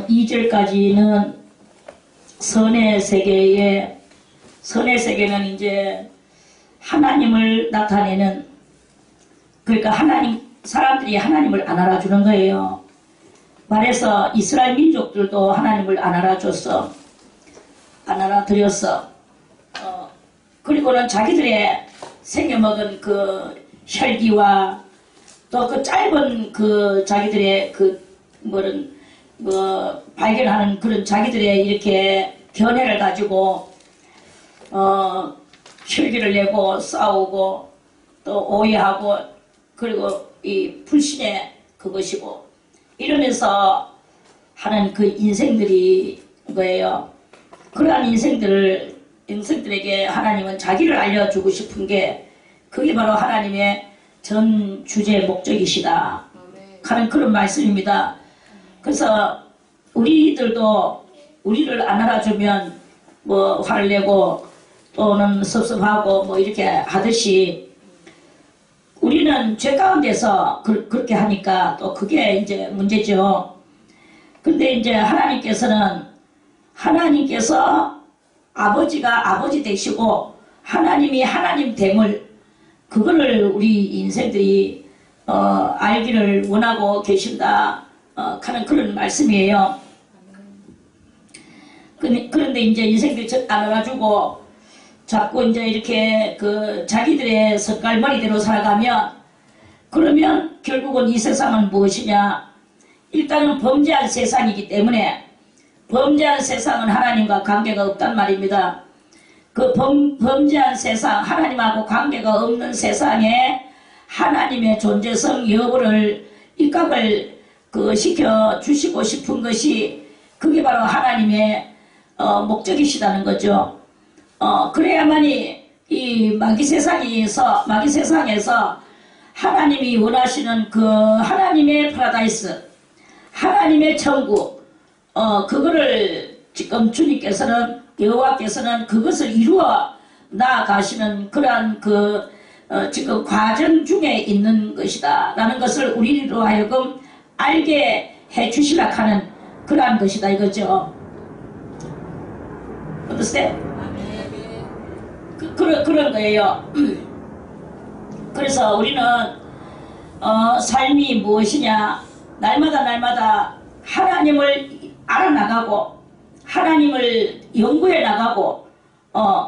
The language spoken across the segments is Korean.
2절까지는 선의 세계에, 선의 세계는 이제 하나님을 나타내는, 그러니까 사람들이 하나님을 안 알아주는 거예요. 말해서 이스라엘 민족들도 하나님을 안 알아줬어. 안 알아들였어. 그리고는 자기들의 생겨먹은 그 혈기와 또 그 짧은 그 자기들의 발견하는 그런 자기들의 이렇게 견해를 가지고 혈기를 내고 싸우고 또 오해하고 그리고 이 불신의 그것이고 이러면서 하는 그 인생들이 거예요. 그러한 인생들에게 하나님은 자기를 알려주고 싶은 게 그게 바로 하나님의 전 주제 목적이시다 하는 그런 말씀입니다. 그래서 우리들도 우리를 안 알아주면 뭐 화를 내고 또는 섭섭하고 뭐 이렇게 하듯이 우리는 죄 가운데서 그렇게 하니까 또 그게 이제 문제죠. 근데 이제 하나님께서 아버지가 아버지 되시고 하나님이 하나님 됨을 그거를 우리 인생들이 알기를 원하고 계신다 하는 그런 말씀이에요. 그런데 이제 인생들이 안 알아주고 자꾸 이제 이렇게 그 자기들의 석갈머리대로 살아가면 그러면 결국은 이 세상은 무엇이냐? 일단은 범죄한 세상이기 때문에 범죄한 세상은 하나님과 관계가 없단 말입니다. 그 범죄한 세상, 하나님하고 관계가 없는 세상에 하나님의 존재성 여부를 입각을 시켜 주시고 싶은 것이 그게 바로 하나님의 목적이시다는 거죠. 그래야만이 이 마귀 세상에서 하나님이 원하시는 그 하나님의 파라다이스, 하나님의 천국, 그거를 지금 주님께서는 여호와께서는 그것을 이루어 나아가시는 그러한 지금 과정 중에 있는 것이다 라는 것을 우리로 하여금 알게 해 주시라 하는 그러한 것이다 이거죠. 어떠세요? 그런 거예요. 그래서 우리는 삶이 무엇이냐, 날마다 하나님을 알아나가고 하나님을 연구해 나가고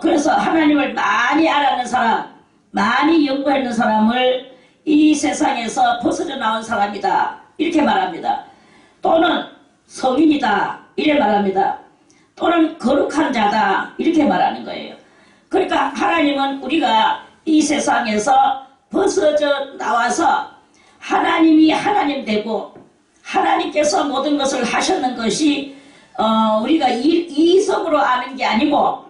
그래서 하나님을 많이 알아낸 사람, 많이 연구했는 사람을 이 세상에서 벗어져 나온 사람이다 이렇게 말합니다. 또는 성인이다 이렇게 말합니다. 또는 거룩한 자다 이렇게 말하는 거예요. 그러니까 하나님은 우리가 이 세상에서 벗어져 나와서 하나님이 하나님 되고 하나님께서 모든 것을 하셨는 것이 우리가 이성으로 아는 게 아니고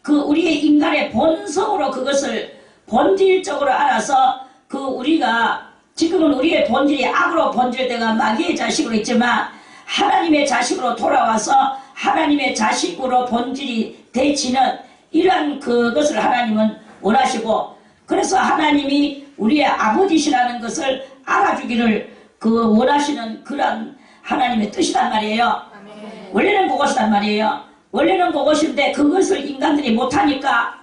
우리의 인간의 본성으로 그것을 본질적으로 알아서 우리가 지금은 우리의 본질이 악으로 본질되가 마귀의 자식으로 있지만 하나님의 자식으로 돌아와서 하나님의 자식으로 본질이 되지는 이러한 그것을 하나님은 원하시고 그래서 하나님이 우리의 아버지시라는 것을 알아주기를 원하시는 그런 하나님의 뜻이란 말이에요. 원래는 그것이란 말이에요. 원래는 그것인데 그것을 인간들이 못하니까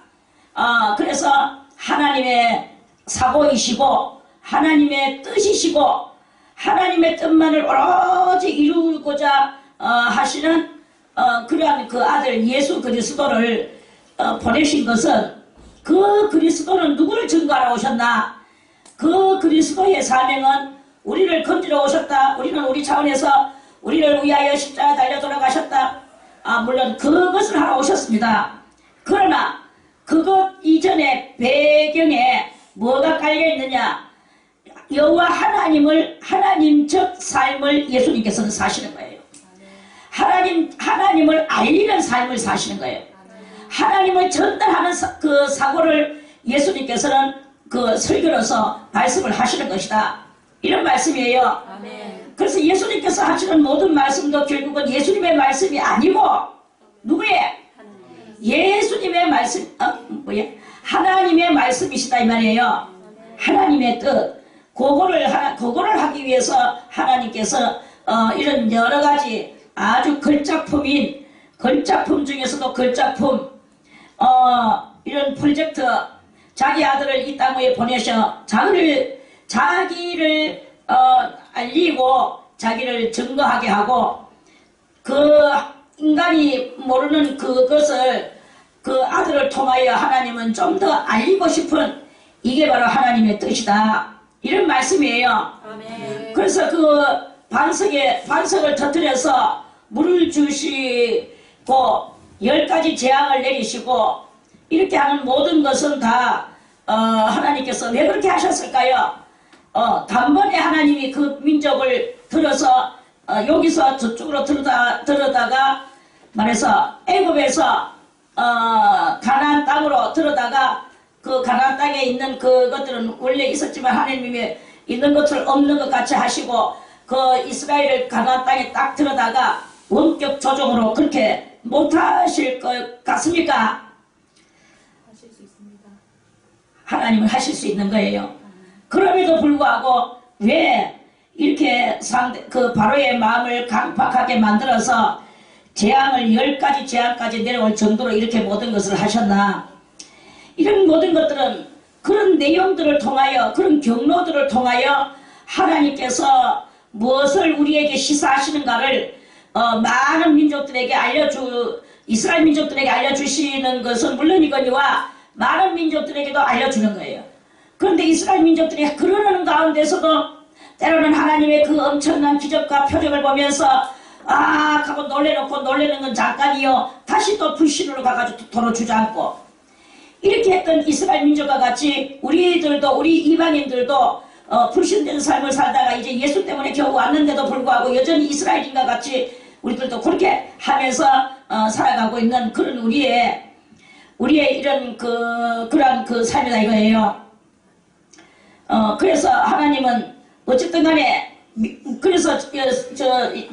그래서 하나님의 사고이시고 하나님의 뜻이시고 하나님의 뜻만을 오로지 이루고자 하시는 그러한 그 아들 예수 그리스도를 보내신 것은 그 그리스도는 누구를 증거하러 오셨나? 그 그리스도의 사명은 우리를 건지러 오셨다. 우리는 우리 차원에서 우리를 위하여 십자가 달려 돌아가셨다. 물론 그것을 하러 오셨습니다. 그러나 그것 이전의 배경에 뭐가 깔려있느냐? 여호와 하나님적 삶을 예수님께서는 사시는 거예요. 하나님을 알리는 삶을 사시는 거예요. 하나님을 전달하는 그 사고를 예수님께서는 그 설교로서 말씀을 하시는 것이다. 이런 말씀이에요. 아멘. 그래서 예수님께서 하시는 모든 말씀도 결국은 예수님의 말씀이 아니고 누구의? 예수님의 말씀, 하나님의 말씀이시다 이 말이에요. 하나님의 뜻. 그거를 하기 위해서 하나님께서 이런 여러 가지 아주 걸작품 중에서도 걸작품 이런 프로젝트 자기 아들을 이 땅에 보내셔 자기를 알리고 자기를 증거하게 하고 그 인간이 모르는 그것을 그 아들을 통하여 하나님은 좀 더 알리고 싶은 이게 바로 하나님의 뜻이다. 이런 말씀이에요. 아멘. 그래서 그 반석을 터뜨려서 물을 주시고 10가지 재앙을 내리시고 이렇게 하는 모든 것은 다 하나님께서 왜 그렇게 하셨을까요? 단번에 하나님이 그 민족을 들어서 여기서 저쪽으로 들어다가 말해서 애굽에서 가나안 땅으로 들어다가 그 가나안 땅에 있는 그것들은 원래 있었지만 하나님이 있는 것을 없는 것 같이 하시고 그 이스라엘을 가나안 땅에 딱 들어다가 원격 조정으로 그렇게 못하실 것 같습니까? 하실 수 있습니다. 하나님은 하실 수 있는 거예요. 그럼에도 불구하고 왜 이렇게 그 바로의 마음을 강팍하게 만들어서 재앙을 10가지 재앙까지 내려올 정도로 이렇게 모든 것을 하셨나? 이런 모든 것들은 그런 내용들을 통하여 그런 경로들을 통하여 하나님께서 무엇을 우리에게 시사하시는가를 많은 민족들에게 이스라엘 민족들에게 알려주시는 것은 물론이거니와 많은 민족들에게도 알려주는 거예요. 그런데 이스라엘 민족들이 그러는 가운데서도 때로는 하나님의 그 엄청난 기적과 표적을 보면서 하고 놀래놓고 놀래는 건 잠깐이요 다시 또 불신으로 가가지고 도로 주저앉고 이렇게 했던 이스라엘 민족과 같이 우리들도 우리 이방인들도 불신된 삶을 살다가 이제 예수 때문에 겨우 왔는데도 불구하고 여전히 이스라엘인과 같이 우리들도 그렇게 하면서 살아가고 있는 그런 우리의 이런 그런 삶이다 이거예요. 그래서 하나님은 어쨌든 간에 그래서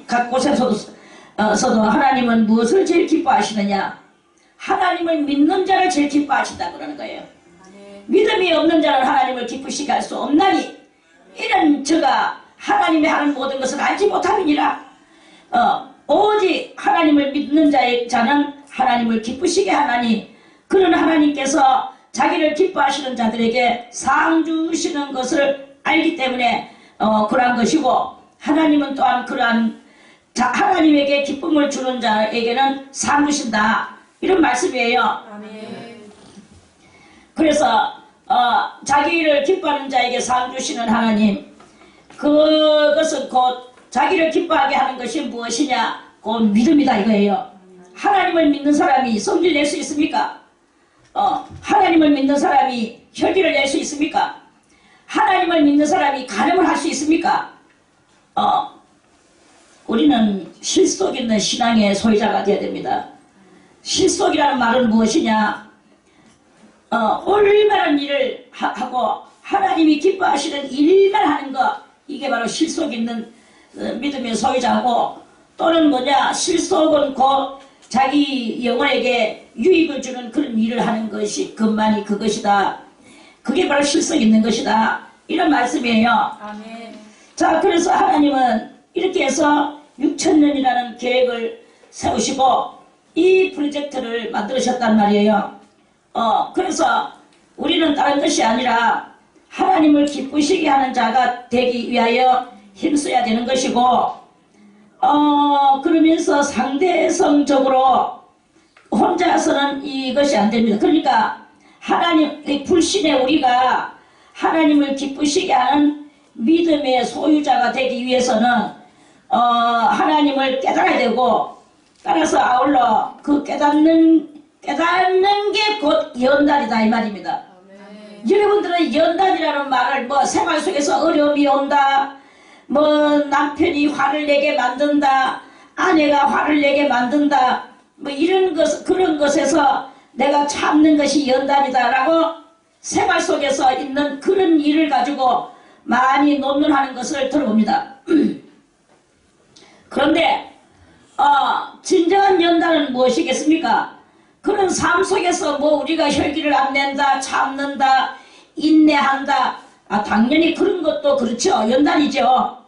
각 곳에서도 하나님은 무엇을 제일 기뻐하시느냐? 하나님을 믿는 자를 제일 기뻐하신다 그러는 거예요. 믿음이 없는 자는 하나님을 기쁘시게 할 수 없나니 이런 저가 하나님이 하는 모든 것을 알지 못함이니라. 오직 하나님을 믿는 자는 하나님을 기쁘시게 하나니 그런 하나님께서 자기를 기뻐하시는 자들에게 상 주시는 것을 알기 때문에 그러한 것이고 하나님은 또한 그러한 하나님에게 기쁨을 주는 자에게는 상 주신다 이런 말씀이에요. 아멘. 그래서 자기를 기뻐하는 자에게 상 주시는 하나님 그것은 곧 자기를 기뻐하게 하는 것이 무엇이냐? 곧 믿음이다 이거예요. 하나님을 믿는 사람이 성질 낼 수 있습니까? 하나님을 믿는 사람이 혈기를 낼 수 있습니까? 하나님을 믿는 사람이 간음을 할 수 있습니까? 우리는 실속 있는 신앙의 소유자가 되어야 됩니다. 실속이라는 말은 무엇이냐? 올바른 일을 하고 하나님이 기뻐하시는 일만 하는 것 이게 바로 실속 있는 믿음의 소유자고 또는 뭐냐? 실속은 곧 자기 영혼에게 유익을 주는 그런 일을 하는 것이 그만이 그것이다. 그게 바로 실속 있는 것이다. 이런 말씀이에요. 아멘. 자, 그래서 하나님은 이렇게 해서 6,000년이라는 계획을 세우시고 이 프로젝트를 만들으셨단 말이에요. 그래서 우리는 다른 것이 아니라 하나님을 기쁘시게 하는 자가 되기 위하여 힘써야 되는 것이고 그러면서 상대성적으로 혼자서는 이것이 안 됩니다. 그러니까 하나님 불신의 우리가 하나님을 기쁘시게 하는 믿음의 소유자가 되기 위해서는 하나님을 깨달아야 되고 따라서 아울러 그 깨닫는 게 곧 연단이다 이 말입니다. 여러분들은 연단이라는 말을 뭐 생활 속에서 어려움이 온다 뭐 남편이 화를 내게 만든다 아내가 화를 내게 만든다 뭐 이런 그런 것에서 내가 참는 것이 연단이다라고 생활 속에서 있는 그런 일을 가지고 많이 논문하는 것을 들어봅니다. 그런데 진정한 연단은 무엇이겠습니까? 그런 삶 속에서 뭐 우리가 혈기를 안 낸다 참는다 인내한다 당연히 그런 것도 그렇죠. 연단이죠.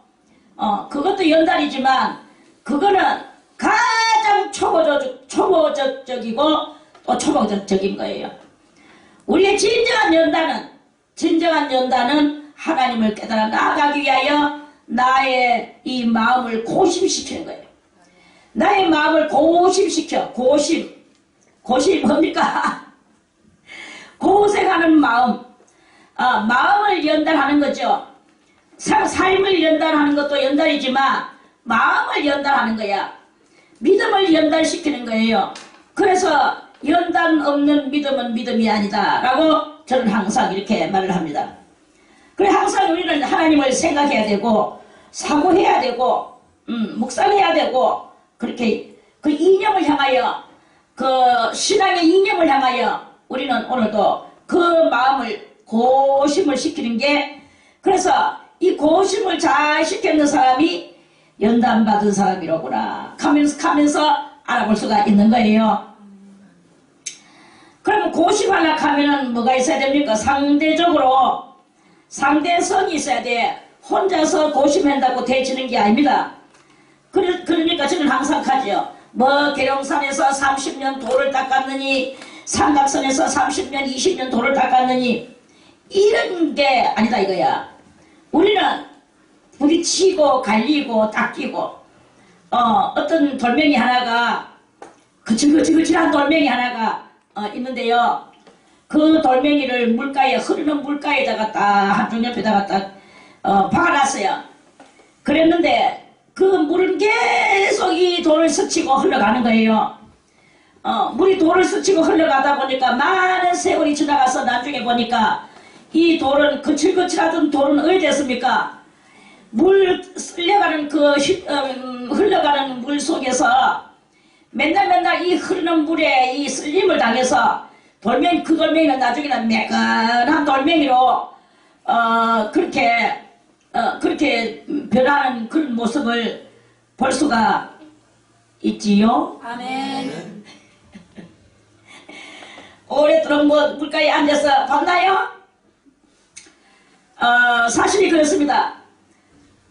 그것도 연단이지만 그거는 가장 초보적이고 또 초보적인 거예요. 우리의 진정한 연단은 하나님을 깨달아 나아가기 위하여 나의 이 마음을 고심시키는 거예요. 나의 마음을 고심시켜. 고심 뭡니까? 고생하는 마음. 마음을 연단하는 거죠. 삶을 연단하는 것도 연단이지만 마음을 연단하는 거야. 믿음을 연단시키는 거예요. 그래서 연단 없는 믿음은 믿음이 아니다 라고 저는 항상 이렇게 말을 합니다. 그래 항상 우리는 하나님을 생각해야 되고 사고해야 되고 묵상해야 되고 그렇게 그 이념을 향하여 그 신앙의 이념을 향하여 우리는 오늘도 그 마음을 고심을 시키는 게 그래서 이 고심을 잘 시켰는 사람이 연단받은 사람이로구나 가면서 알아볼 수가 있는 거예요. 그러면 고심하려고 하면은 뭐가 있어야 됩니까? 상대성이 있어야 돼. 혼자서 고심한다고 되지는 게 아닙니다. 그러니까 저는 항상 하죠. 뭐 계룡산에서 30년 돌을 닦았느니 삼각선에서 30년 20년 돌을 닦았느니 이런 게 아니다 이거야. 우리는 부딪히고 갈리고 닦이고 어떤 돌멩이 하나가 거칠거칠한 돌멩이 하나가 있는데요. 그 돌멩이를 흐르는 물가에다가 딱 한쪽 옆에다가 딱 박아놨어요. 그랬는데 그 물은 계속 이 돌을 스치고 흘러가는 거예요. 물이 돌을 스치고 흘러가다 보니까 많은 세월이 지나가서 나중에 보니까 이 돌은 거칠거칠하던 돌은 어디 됐습니까? 흘러가는 물 속에서 맨날 이 흐르는 물에 이 쓸림을 당해서 그 돌멩이는 나중에는 매끈한 돌멩이로 그렇게 변하는 그런 모습을 볼 수가 있지요. 아멘. 오랫도록 물가에 앉아서 봤나요? 사실이 그렇습니다.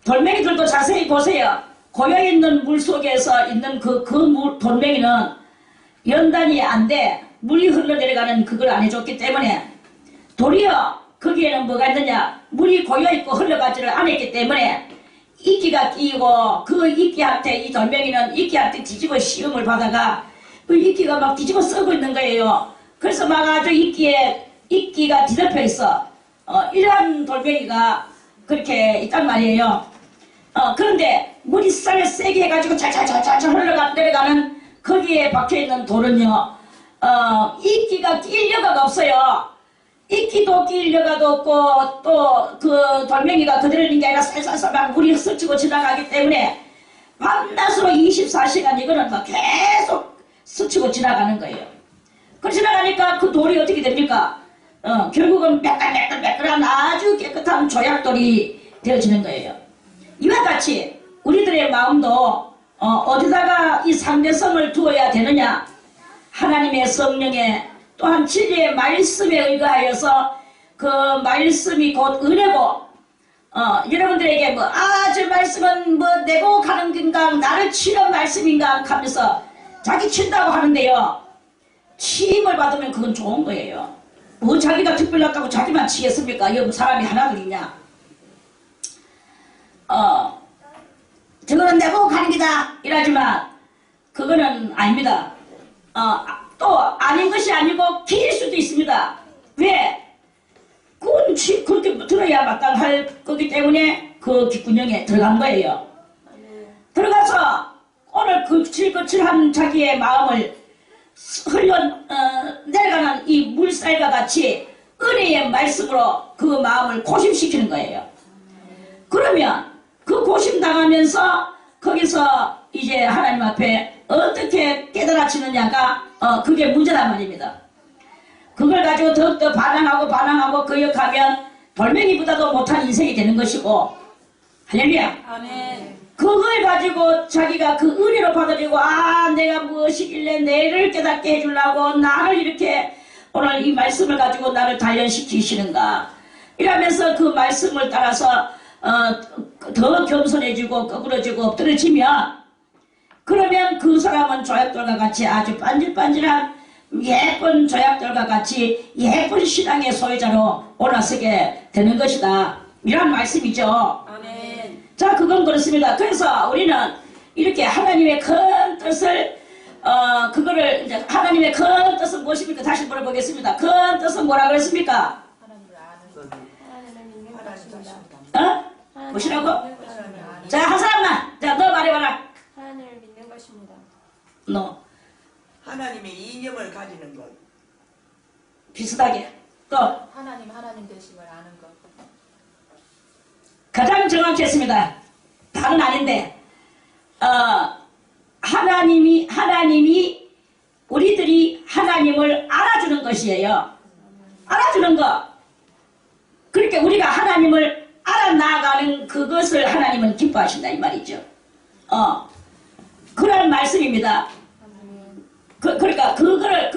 돌멩이들도 자세히 보세요. 고여있는 물 속에서 있는 그 돌멩이는 연단이 안 돼. 물이 흘러내려가는 그걸 안 해줬기 때문에 도리어 거기에는 뭐가 있느냐, 물이 고여있고 흘러가지를 않았기 때문에 이끼가 끼고 그 이끼한테 이 돌멩이는 이끼한테 뒤집어 시험을 받아가 그 이끼가 막 뒤집어 쓰고 있는 거예요. 그래서 막 아주 이끼가 뒤덮여 있어. 이러한 돌멩이가 그렇게 있단 말이에요. 그런데 물이 세게 해가지고 찰찰찰찰 내려가는 거기에 박혀있는 돌은요, 이끼가 낄 여가가 없어요. 이끼도 낄 여가도 없고 또 그 돌멩이가 그대로 있는 게 아니라 살살살 막 물이 스치고 지나가기 때문에 밤낮으로 24시간 이거는 막 계속 스치고 지나가는 거예요. 그 지나가니까 그 돌이 어떻게 됩니까? 결국은 매끌한 아주 깨끗한 조약돌이 되어지는 거예요. 이와 같이 우리들의 마음도 어디다가 이 상대성을 두어야 되느냐? 하나님의 성령에 또한 진리의 말씀에 의거하여서 그 말씀이 곧 은혜고 여러분들에게 저 말씀은 내고 가는 건가 나를 치는 말씀인가 하면서 자기 친다고 하는데요. 치임을 받으면 그건 좋은 거예요. 자기가 특별하다고 자기만 치겠습니까? 여기 사람이 하나도 있냐? 저거는 내고 가는 기다 이러지만 그거는 아닙니다. 또 아닌 것이 아니고 길 수도 있습니다. 왜? 그건 그렇게 들어야 마땅할 거기 때문에 그 귓구녕에 들어간 거예요. 들어가서 오늘 그 거칠거칠한 자기의 마음을 내려가는 이 물살과 같이 은혜의 말씀으로 그 마음을 고심시키는 거예요. 그러면 그 고심당하면서 거기서 이제 하나님 앞에 어떻게 깨달아지느냐가 그게 문제란 말입니다. 그걸 가지고 더욱더 반항하고 거역하면 돌멩이보다도 못한 인생이 되는 것이고, 할렐루야. 아멘. 그걸 가지고 자기가 그 은혜로 받아들이고 내가 무엇이길래 내를 깨닫게 해주려고 나를 이렇게 오늘 이 말씀을 가지고 나를 단련시키시는가 이러면서 그 말씀을 따라서 더 겸손해지고 거꾸러지고 엎드러지면 그러면 그 사람은 조약돌과 같이 아주 반질반질한 예쁜 조약돌과 같이 예쁜 신앙의 소유자로 올라서게 되는 것이다. 이런 말씀이죠. 아멘. 자, 그건 그렇습니다. 그래서 우리는 이렇게 하나님의 큰 뜻을 그거를 이제 하나님의 큰 뜻은 무엇입니까? 다시 물어보겠습니다. 큰 뜻은 뭐라고 했습니까? 하나님을 아는 것. 하나님을 믿는 하나님 것입니다. 자신이다. 뭐시라고? 하나님을 아는 자, 한 사람만. 자, 너 말해봐라. 하나님을 믿는 것입니다. 너 하나님의 이념을 가지는 것. 비슷하게. 또 하나님 되심을 아는 것. 가장 정확했습니다. 다는 아닌데 하나님이 우리들이 하나님을 알아주는 것이에요. 알아주는 것. 그러니까 우리가 하나님을 알아나가는 그것을 하나님은 기뻐하신다 이 말이죠. 그런 말씀입니다. 그러니까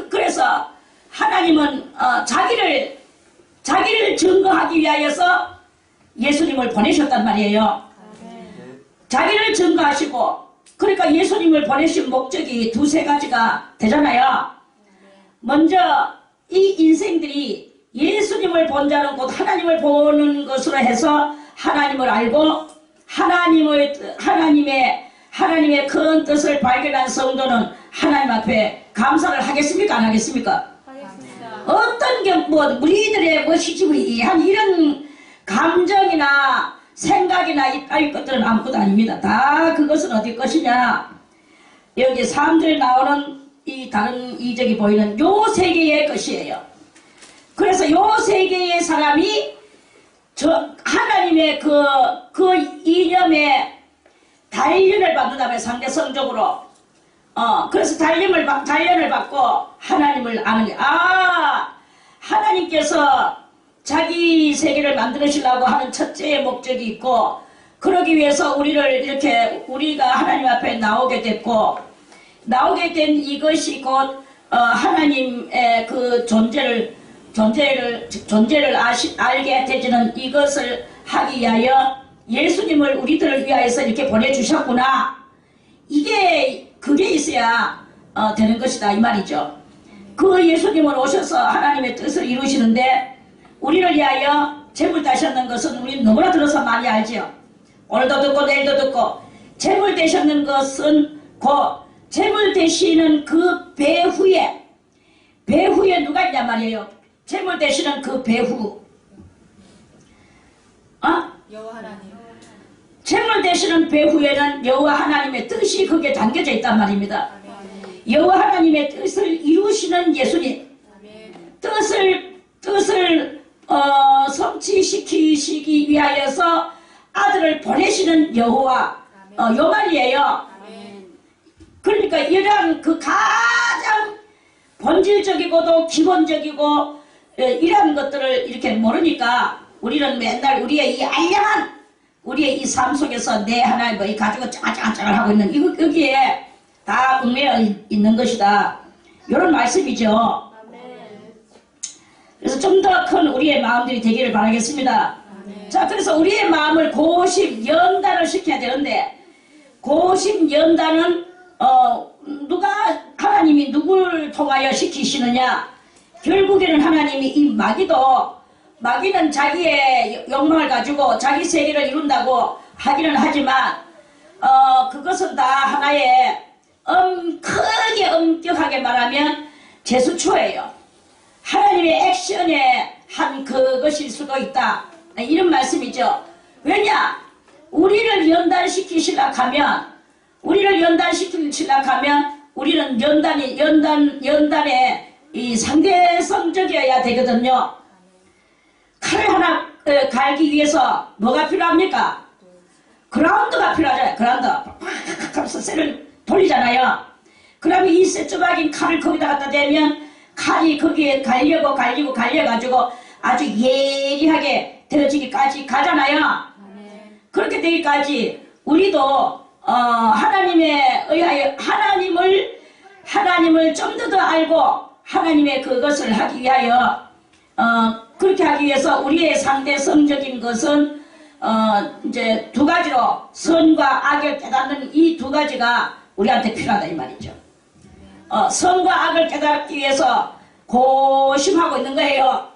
그래서 하나님은 자기를 증거하기 위하여서 예수님을 보내셨단 말이에요. 자기를 증거하시고 그러니까 예수님을 보내신 목적이 두세 가지가 되잖아요. 먼저 이 인생들이 예수님을 본 자는 곧 하나님을 보는 것으로 해서 하나님을 알고 하나님의 큰 뜻을 발견한 성도는 하나님 앞에 감사를 하겠습니까? 안 하겠습니까? 하겠습니다. 어떤 게 우리들의 시지부이한 이런 감정이나 생각이나 이따위 것들은 아무것도 아닙니다. 다 그것은 어디 것이냐? 여기 3절에 나오는 이 다른 이적이 보이는 요 세 개의 것이에요. 그래서 요 세 개의 사람이 하나님의 그 이념에 단련을 받는다면 상대성적으로 그래서 단련을 받고 하나님을 아는 게 하나님께서 자기 세계를 만들으시려고 하는 첫째의 목적이 있고 그러기 위해서 우리가 하나님 앞에 나오게 됐고 나오게 된 이것이 곧 하나님의 그 존재를 알게 되지는 이것을 하기 위하여 예수님을 우리들을 위하여서 이렇게 보내주셨구나. 그게 있어야 되는 것이다 이 말이죠. 그 예수님을 오셔서 하나님의 뜻을 이루시는데 우리를 위하여 재물 되셨는 것은 우리 너무나 들어서 많이 알죠. 오늘도 듣고 내일도 듣고 재물 되셨는 것은 곧 재물 되시는 그 배후에 누가 있냔 말이에요. 재물 되시는 그 배후 여호와 하나님. 재물 되시는 배후에는 여호와 하나님의 뜻이 거기에 담겨져 있단 말입니다. 여호와 하나님의 뜻을 이루시는 예수님 뜻을 성취시키시기 위하여서 아들을 보내시는 여호와 요 말이에요. 그러니까 이러한 그 가장 본질적이고도 기본적이고 이러한 것들을 이렇게 모르니까 우리는 맨날 우리의 이 알량한 우리의 이 삶 속에서 내 하나님을 가지고 짱짱짱을 하고 있는 여기에 다 얽매여 있는 것이다. 이런 말씀이죠. 그래서 좀 더 큰 우리의 마음들이 되기를 바라겠습니다. 자, 그래서 우리의 마음을 고심 연단을 시켜야 되는데 고심 연단은 하나님이 누굴 통하여 시키시느냐? 결국에는 하나님이 이 마귀는 자기의 욕망을 가지고 자기 세계를 이룬다고 하기는 하지만 그것은 다 하나의 크게 엄격하게 말하면 제수초예요. 하나님의 액션에 한 그것일 수도 있다. 이런 말씀이죠. 왜냐? 우리를 연단시키시려 하면 우리는 연단에 이 상대성적이어야 되거든요. 칼을 하나 갈기 위해서 뭐가 필요합니까? 그라운드가 필요하잖아요. 그라운드. 하면서 쇠를 돌리잖아요. 그러면 이 쇠조각인 칼을 거기다 갖다 대면 칼이 거기에 갈려가지고 아주 예리하게 되어지기까지 가잖아요. 그렇게 되기까지 우리도 하나님에 의하여 하나님을 좀 더 알고 하나님의 그것을 하기 위하여 그렇게 하기 위해서 우리의 상대성적인 것은 이제 두 가지로 선과 악을 깨닫는 이 두 가지가 우리한테 필요하다 이 말이죠. 선과 악을 깨닫기 위해서 고심하고 있는 거예요.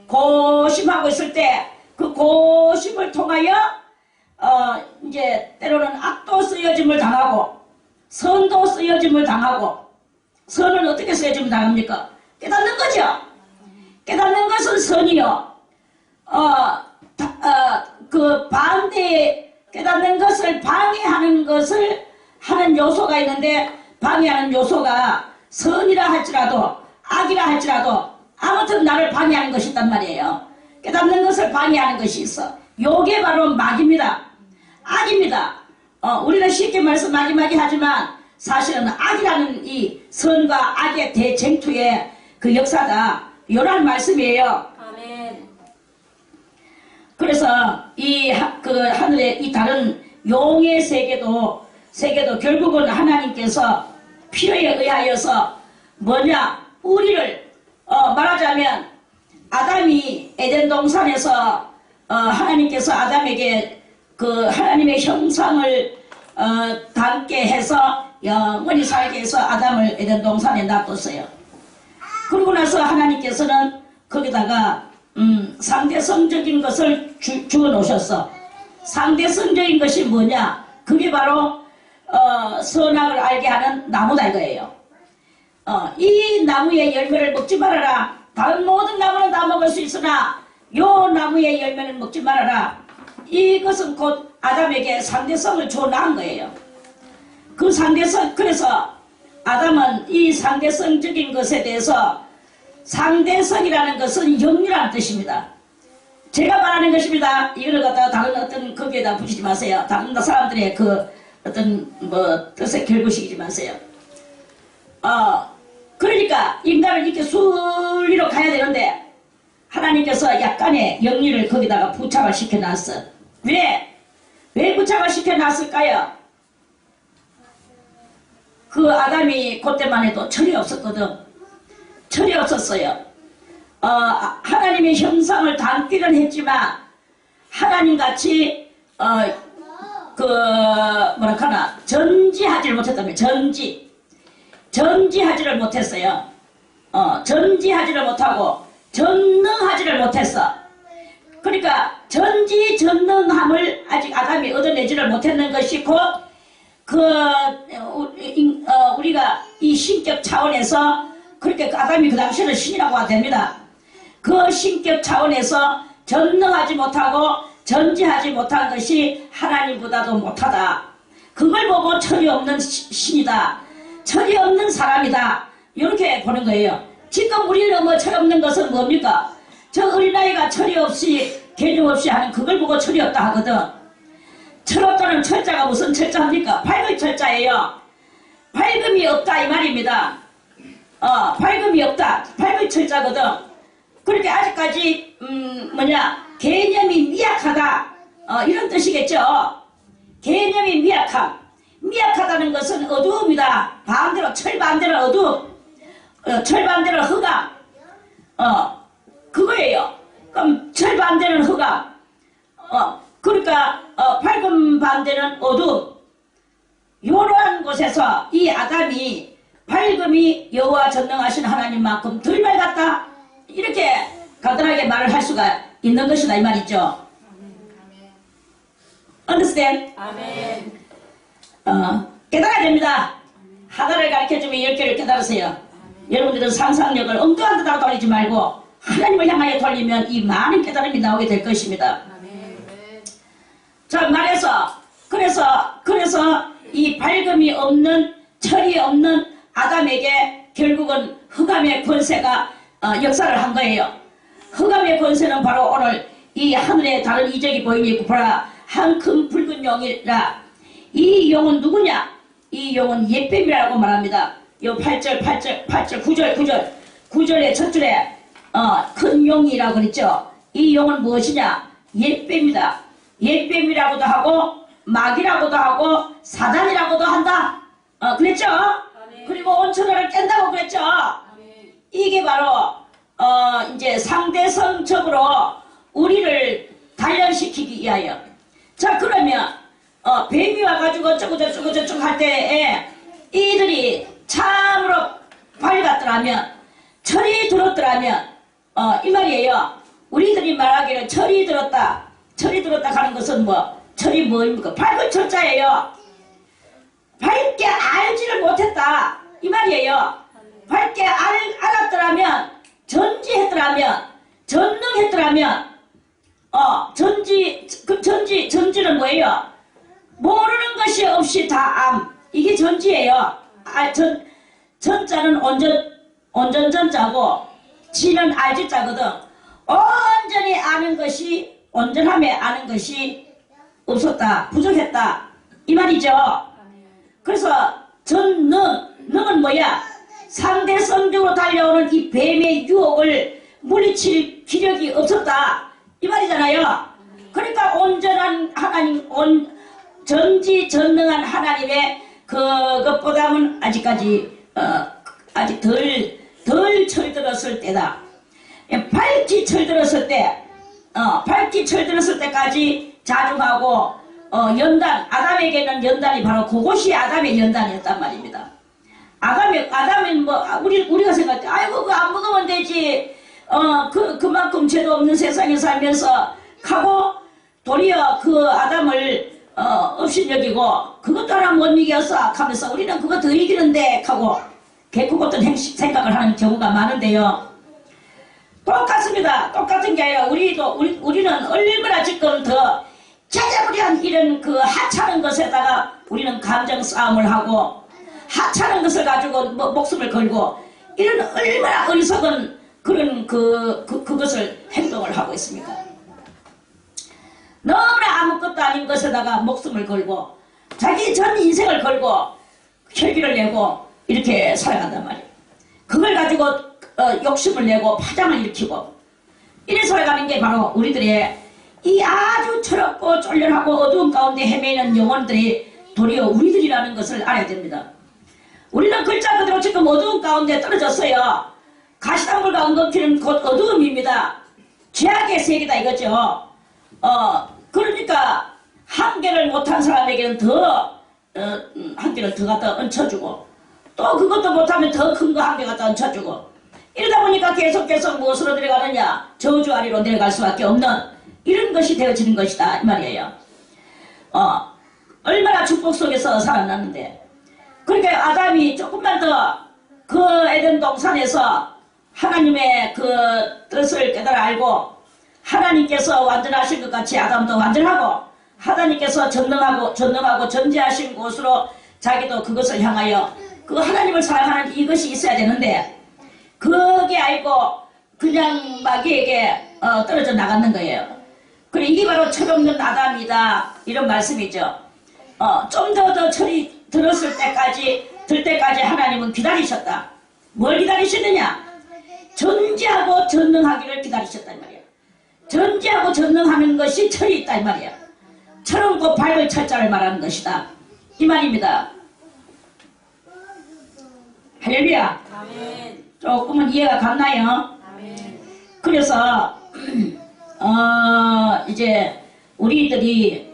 고심하고 있을 때 그 고심을 통하여 이제 때로는 악도 쓰여짐을 당하고 선도 쓰여짐을 당하고 선은 어떻게 쓰여짐을 당합니까? 깨닫는 거죠. 깨닫는 것은 선이요. 그 반대에 깨닫는 것을 방해하는 것을 하는 요소가 있는데 방해하는 요소가 선이라 할지라도 악이라 할지라도 아무튼 나를 방해하는 것이 있단 말이에요. 깨닫는 것을 방해하는 것이 있어. 요게 바로 마귀입니다. 악입니다. 우리는 쉽게 말해서 마귀 하지만 사실은 악이라는 이 선과 악의 대쟁투의 그 역사다. 요런 말씀이에요. 아멘. 그래서 그 하늘의 이 다른 용의 세계도 결국은 하나님께서 필요에 의하여서 뭐냐 우리를 말하자면 아담이 에덴 동산에서 하나님께서 아담에게 그 하나님의 형상을 닮게 해서 영원히 살게 해서 아담을 에덴 동산에 놔뒀어요. 그러고 나서 하나님께서는 거기다가 상대성적인 것을 주어 놓으셨어. 상대성적인 것이 뭐냐? 그게 바로 선악을 알게 하는 나무다 이거예요. 이 나무의 열매를 먹지 말아라. 다른 모든 나무는 다 먹을 수 있으나 요 나무의 열매는 먹지 말아라. 이것은 곧 아담에게 상대성을 줘 놓은 거예요. 그 상대성, 그래서 아담은 이 상대성적인 것에 대해서 상대성이라는 것은 영리라는 뜻입니다. 제가 말하는 것입니다. 이걸 갖다가 다른 어떤 거기에다 붙이지 마세요. 다른 사람들의 그 어떤 뜻에 결부시키지 마세요. 그러니까 인간은 이렇게 순리로 가야 되는데 하나님께서 약간의 영리를 거기다가 부착을 시켜놨어. 왜 부착을 시켜놨을까요? 그 아담이 그때만 해도 철이 없었거든. 철이 없었어요. 하나님의 형상을 담기는 했지만 하나님같이 전지하지를 못했다며. 전지하지를 못했어요. 전지하지를 못하고 전능하지를 못했어. 그러니까 전지전능함을 아직 아담이 얻어내지를 못했는 것이 곧 우리가 이 신격 차원에서 그렇게 아담이 그 당시에는 신이라고 됩니다. 그 신격 차원에서 전능하지 못하고 전지하지 못한 것이 하나님보다도 못하다. 그걸 보고 철이 없는 신이다. 철이 없는 사람이다. 이렇게 보는 거예요. 지금 우리는 철이 없는 것은 뭡니까? 저 어린아이가 철이 없이 개념 없이 하는 그걸 보고 철이 없다 하거든. 철없다는 철자가 무슨 철자입니까? 밝은 철자예요. 밝음이 없다 이 말입니다. 밝음이 없다. 밝은 철자거든. 그렇게 아직까지 개념이 미약하다. 이런 뜻이겠죠. 개념이 미약하다는 것은 어두움이다. 반대로 철반대로 어두움. 철반대로 흑암. 그거예요. 그럼 철반대는 흑암. 그러니까 밝은 반대는 어두움. 이러한 곳에서 이 아담이 밝음이 여호와 전능하신 하나님만큼 덜 밝았다. 이렇게 간단하게 말을 할 수가 있는 것이다 이 말이죠. Understand? 아멘. 깨달아야 됩니다. 하나를 가르쳐주면 10개를 깨달으세요. 여러분들은 상상력을 엉뚱한 데다가 돌리지 말고 하나님을 향하여 돌리면 이 많은 깨달음이 나오게 될 것입니다. 자, 그래서 이 밝음이 없는 철이 없는 아담에게 결국은 흑암의 권세가 역사를 한 거예요. 흑암의 권세는 바로 오늘 이 하늘에 다른 이적이 보이니 보라 한 큰 붉은 용이라. 이 용은 누구냐? 이 용은 옛뱀이라고 말합니다. 요 8절 9절의 첫 줄에 큰 용이라고 그랬죠. 이 용은 무엇이냐? 옛뱀이다. 옛뱀이라고도 하고 마귀라고도 하고 사단이라고도 한다. 그랬죠? 아멘. 그리고 온천하를 깬다고 그랬죠? 아멘. 이게 바로 이제 상대성적으로 우리를 단련시키기 위하여 자, 그러면 뱀이 와가지고 어쩌고 할 때에 이들이 참으로 밝았더라면, 철이 들었더라면, 이 말이에요. 우리들이 말하기를 철이 들었다 하는 것은 철이 뭐입니까? 밝은 철자예요. 밝게 알지를 못했다 이 말이에요. 밝게 알았더라면, 전지했더라면, 전능했더라면, 전지는 뭐예요? 모르는 것이 없이 다 암. 이게 전지예요. 전자는 온전전자고, 지는 알지자거든. 온전히 아는 것이, 온전함에 아는 것이 없었다. 부족했다. 이 말이죠. 그래서 능은 뭐야? 상대성적으로 달려오는 이 뱀의 유혹을 물리칠 기력이 없었다. 이 말이잖아요. 그러니까 온전한 하나님, 전지전능한 하나님의 그것보다는 아직까지 아직 덜 철들었을 때다. 밝기 철들었을 때까지 자중하고 연단, 아담에게는 연단이 바로 그것이 아담의 연단이었단 말입니다. 아담은 우리가 생각할 때 아이고 그거 안 먹으면 되지, 그만큼 죄도 없는 세상에 살면서 하고 도리어 그 아담을 업신여기고 그것도 하나 못 이겼어 하면서 우리는 그거 더 이기는데 하고 개코 같은 생각을 하는 경우가 많은데요. 똑같습니다. 똑같은 게 아니라 우리는 얼마나 지금 더 자자부리한 이런 그 하찮은 것에다가 우리는 감정 싸움을 하고 하찮은 것을 가지고 목숨을 걸고 이런 얼마나 어리석은 그런 그것을 행동을 하고 있습니까? 너무나 아무것도 아닌 것에다가 목숨을 걸고 자기 전 인생을 걸고 혈기를 내고 이렇게 살아간단 말이에요. 그걸 가지고 욕심을 내고 파장을 일으키고 이래 살아가는 게 바로 우리들의 이 아주 철없고 쫄렬하고 어두운 가운데 헤매는 영혼들이 도리어 우리들이라는 것을 알아야 됩니다. 우리는 글자 그대로 지금 어두운 가운데 떨어졌어요. 가시덤불과 엉겅퀴는 곧 어두움입니다. 죄악의 세계다 이거죠. 그러니까 한계를 못한 사람에게는 더 한계를 더 갖다 얹혀주고 또 그것도 못하면 더 큰 거 한계 갖다 얹혀주고 이러다 보니까 계속 무엇으로 들어가느냐? 저주 아래로 내려갈 수밖에 없는 이런 것이 되어지는 것이다 이 말이에요. 얼마나 축복 속에서 살아났는데 그러니까 아담이 조금만 더 그 에덴 동산에서 하나님의 그 뜻을 깨달아 알고 하나님께서 완전하신 것 같이 아담도 완전하고 하나님께서 전능하고 전지하신 곳으로 자기도 그것을 향하여 그 하나님을 사랑하는 이것이 있어야 되는데 그게 아니고 그냥 마귀에게 떨어져 나갔는 거예요. 그래 이게 바로 철없는 아담이다 이런 말씀이죠. 좀 더 철이 들었을 때까지 하나님은 기다리셨다. 뭘 기다리시느냐? 전지하고 전능하기를 기다리셨단 말이에요. 전지하고 전능하는 것이 철이 있다 이 말이에요. 철은 곧 밝을 철자를 말하는 것이다 이 말입니다. 할렐루야. 아멘. 조금은 이해가 갔나요? 아멘. 그래서 이제 우리들이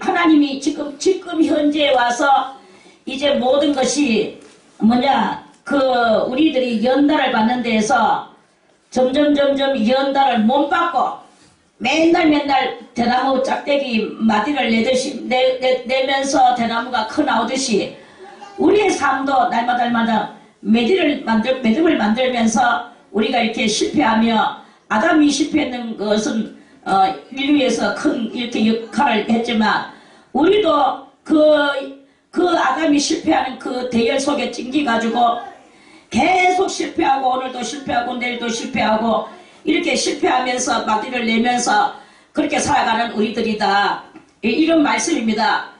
하나님이 지금 현재 와서 이제 모든 것이 뭐냐 우리들이 연단을 받는 데에서 점점 연단을 못 받고 맨날 대나무 짝대기 마디를 내면서 대나무가 커 나오듯이 우리의 삶도 날마다 매듭을 만들면서 우리가 이렇게 실패하며 아담이 실패했는 것은 인류에서 큰 이렇게 역할을 했지만 우리도 그 아담이 실패하는 그 대열 속에 찡겨가지고 계속 실패하고 오늘도 실패하고 내일도 실패하고 이렇게 실패하면서 마디를 내면서 그렇게 살아가는 우리들이다 이런 말씀입니다.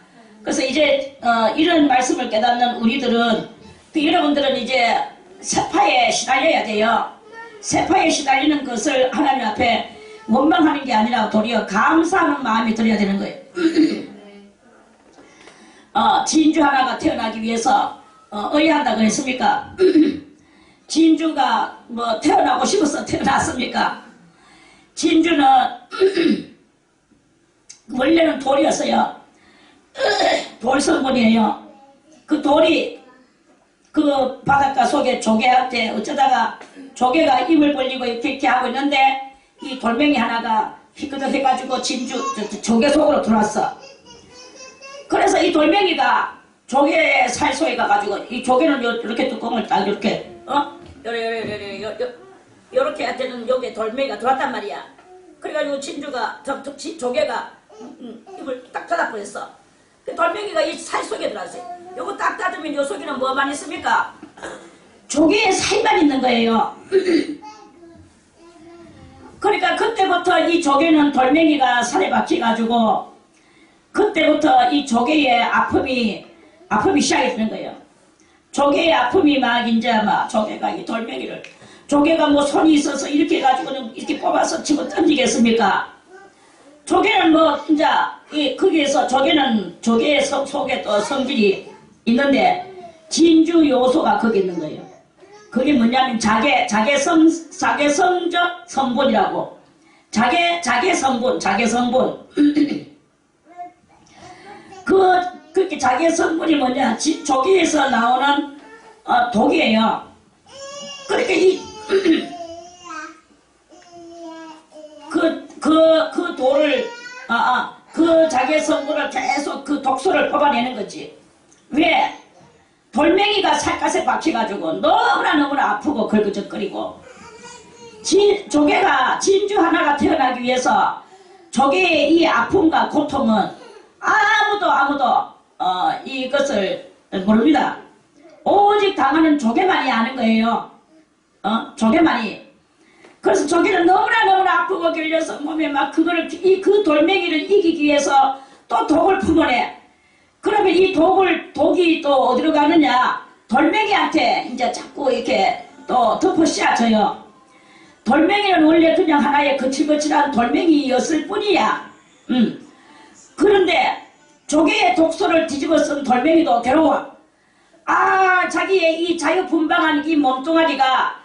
그래서 이제 이런 말씀을 깨닫는 우리들은 여러분들은 이제 세파에 시달려야 돼요. 세파에 시달리는 것을 하나님 앞에 원망하는 게 아니라 도리어 감사하는 마음이 들어야 되는 거예요. 진주 하나가 태어나기 위해서 의뢰한다고 했습니까? 진주가 태어나고 싶어서 태어났습니까? 진주는 원래는 돌이었어요. 돌 성분이에요. 그 돌이 그 바닷가 속에 조개한테 어쩌다가 조개가 입을 벌리고 이렇게 하고 있는데 이 돌멩이 하나가 휘끄덕해가지고 조개 속으로 들어왔어. 그래서 이 돌멩이가 조개 살 속에 가가지고 이 조개는 이렇게 뚜껑을 딱 이렇게 요렇게 하여튼 여기에 돌멩이가 들어왔단 말이야. 그래가지고 조개가 입을 딱 닫아버렸어. 그 돌멩이가 이 살 속에 들어왔어요. 요거 딱 닫으면 요 속에는 뭐만 있습니까? 조개의 살만 있는 거예요. 그러니까 그때부터 이 조개는 돌멩이가 살에 박혀가지고 그때부터 이 조개의 아픔이 시작이 되는 거예요. 조개의 아픔이 막 이제 막 조개가 이 돌멩이를 조개가 뭐 손이 있어서 이렇게 해가지고는 이렇게 뽑아서 집어 던지겠습니까? 조개는 뭐 이제 거기에서 조개의 속에 또 성질이 있는데 진주 요소가 거기 있는 거예요. 그게 뭐냐면 자개성적 성분이라고. 자개성분. 그렇게 자개성분이 뭐냐? 조개에서 나오는 독이에요. 그러니까 그 돌을 그 자개성분을 계속 그 독소를 뽑아내는 거지. 왜? 돌멩이가 살갗에 박혀가지고 너무나 아프고 걸그적거리고 조개가 진주 하나가 태어나기 위해서 조개의 이 아픔과 고통은 아무도 이것을 모릅니다. 오직 당하는 조개만이 아는 거예요. 조개만이. 그래서 조개는 너무나 아프고 결려서 몸에 막 그 돌멩이를 이기기 위해서 또 독을 품어내. 그러면 이 독이 또 어디로 가느냐? 돌멩이한테 이제 자꾸 이렇게 또 덮어 씌워져요. 돌멩이는 원래 그냥 하나의 거칠거칠한 돌멩이였을 뿐이야. 그런데 조개의 독소를 뒤집어 쓴 돌멩이도 괴로워. 자기의 이 자유분방한 이 몸뚱아리가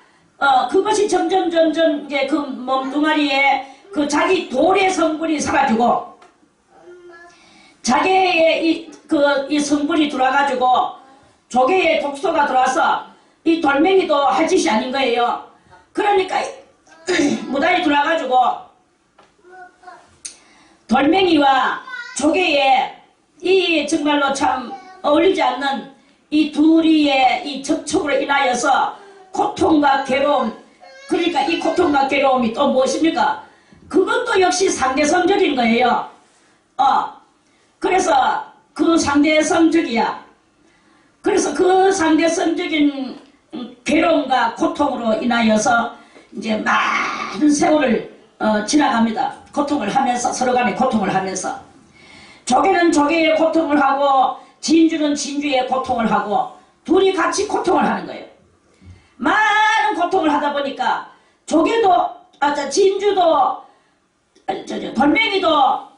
그것이 점점 이제 그 몸뚱아리에 그 자기 돌의 성분이 사라지고 자기의 이 성분이 들어와가지고 조개의 독소가 들어와서 이 돌멩이도 할 짓이 아닌 거예요. 그러니까 무단히 들어와가지고 돌멩이와 조개의 이 정말로 참 어울리지 않는 이 둘이의 이 접촉으로 인하여서 고통과 괴로움, 그러니까 이 고통과 괴로움이 또 무엇입니까? 그것도 역시 상대성적인 거예요. 그래서 그 상대성적이야. 그래서 그 상대성적인 괴로움과 고통으로 인하여서 이제 많은 세월을 지나갑니다. 고통을 하면서, 서로 간에 고통을 하면서. 조개는 조개의 고통을 하고 진주는 진주의 고통을 하고 둘이 같이 고통을 하는 거예요. 많은 고통을 하다 보니까 진주도 돌멩이도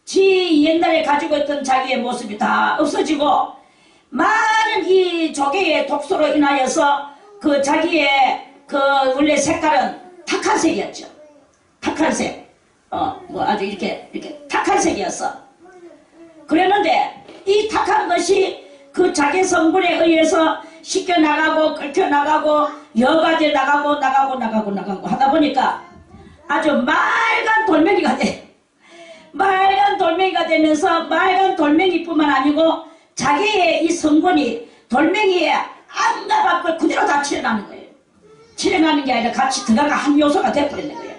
지 옛날에 가지고 있던 자기의 모습이 다 없어지고 많은 이 조개의 독소로 인하여서 그 자기의 그 원래 색깔은 탁한 색이었죠. 탁한 색. 뭐 아주 이렇게 탁한 색이었어. 그랬는데 이 탁한 것이 그 자기 성분에 의해서 씻겨나가고 끓여나가고 여가돼 나가고 하다 보니까 아주 맑은 돌멩이가 돼. 맑은 돌멩이가 되면서 맑은 돌멩이뿐만 아니고 자기의 이 성분이 돌멩이에 안가 밖을 그대로 다 칠해나는 거예요. 칠해나는 게 아니라 같이 들어가 한 요소가 돼버리는 거예요.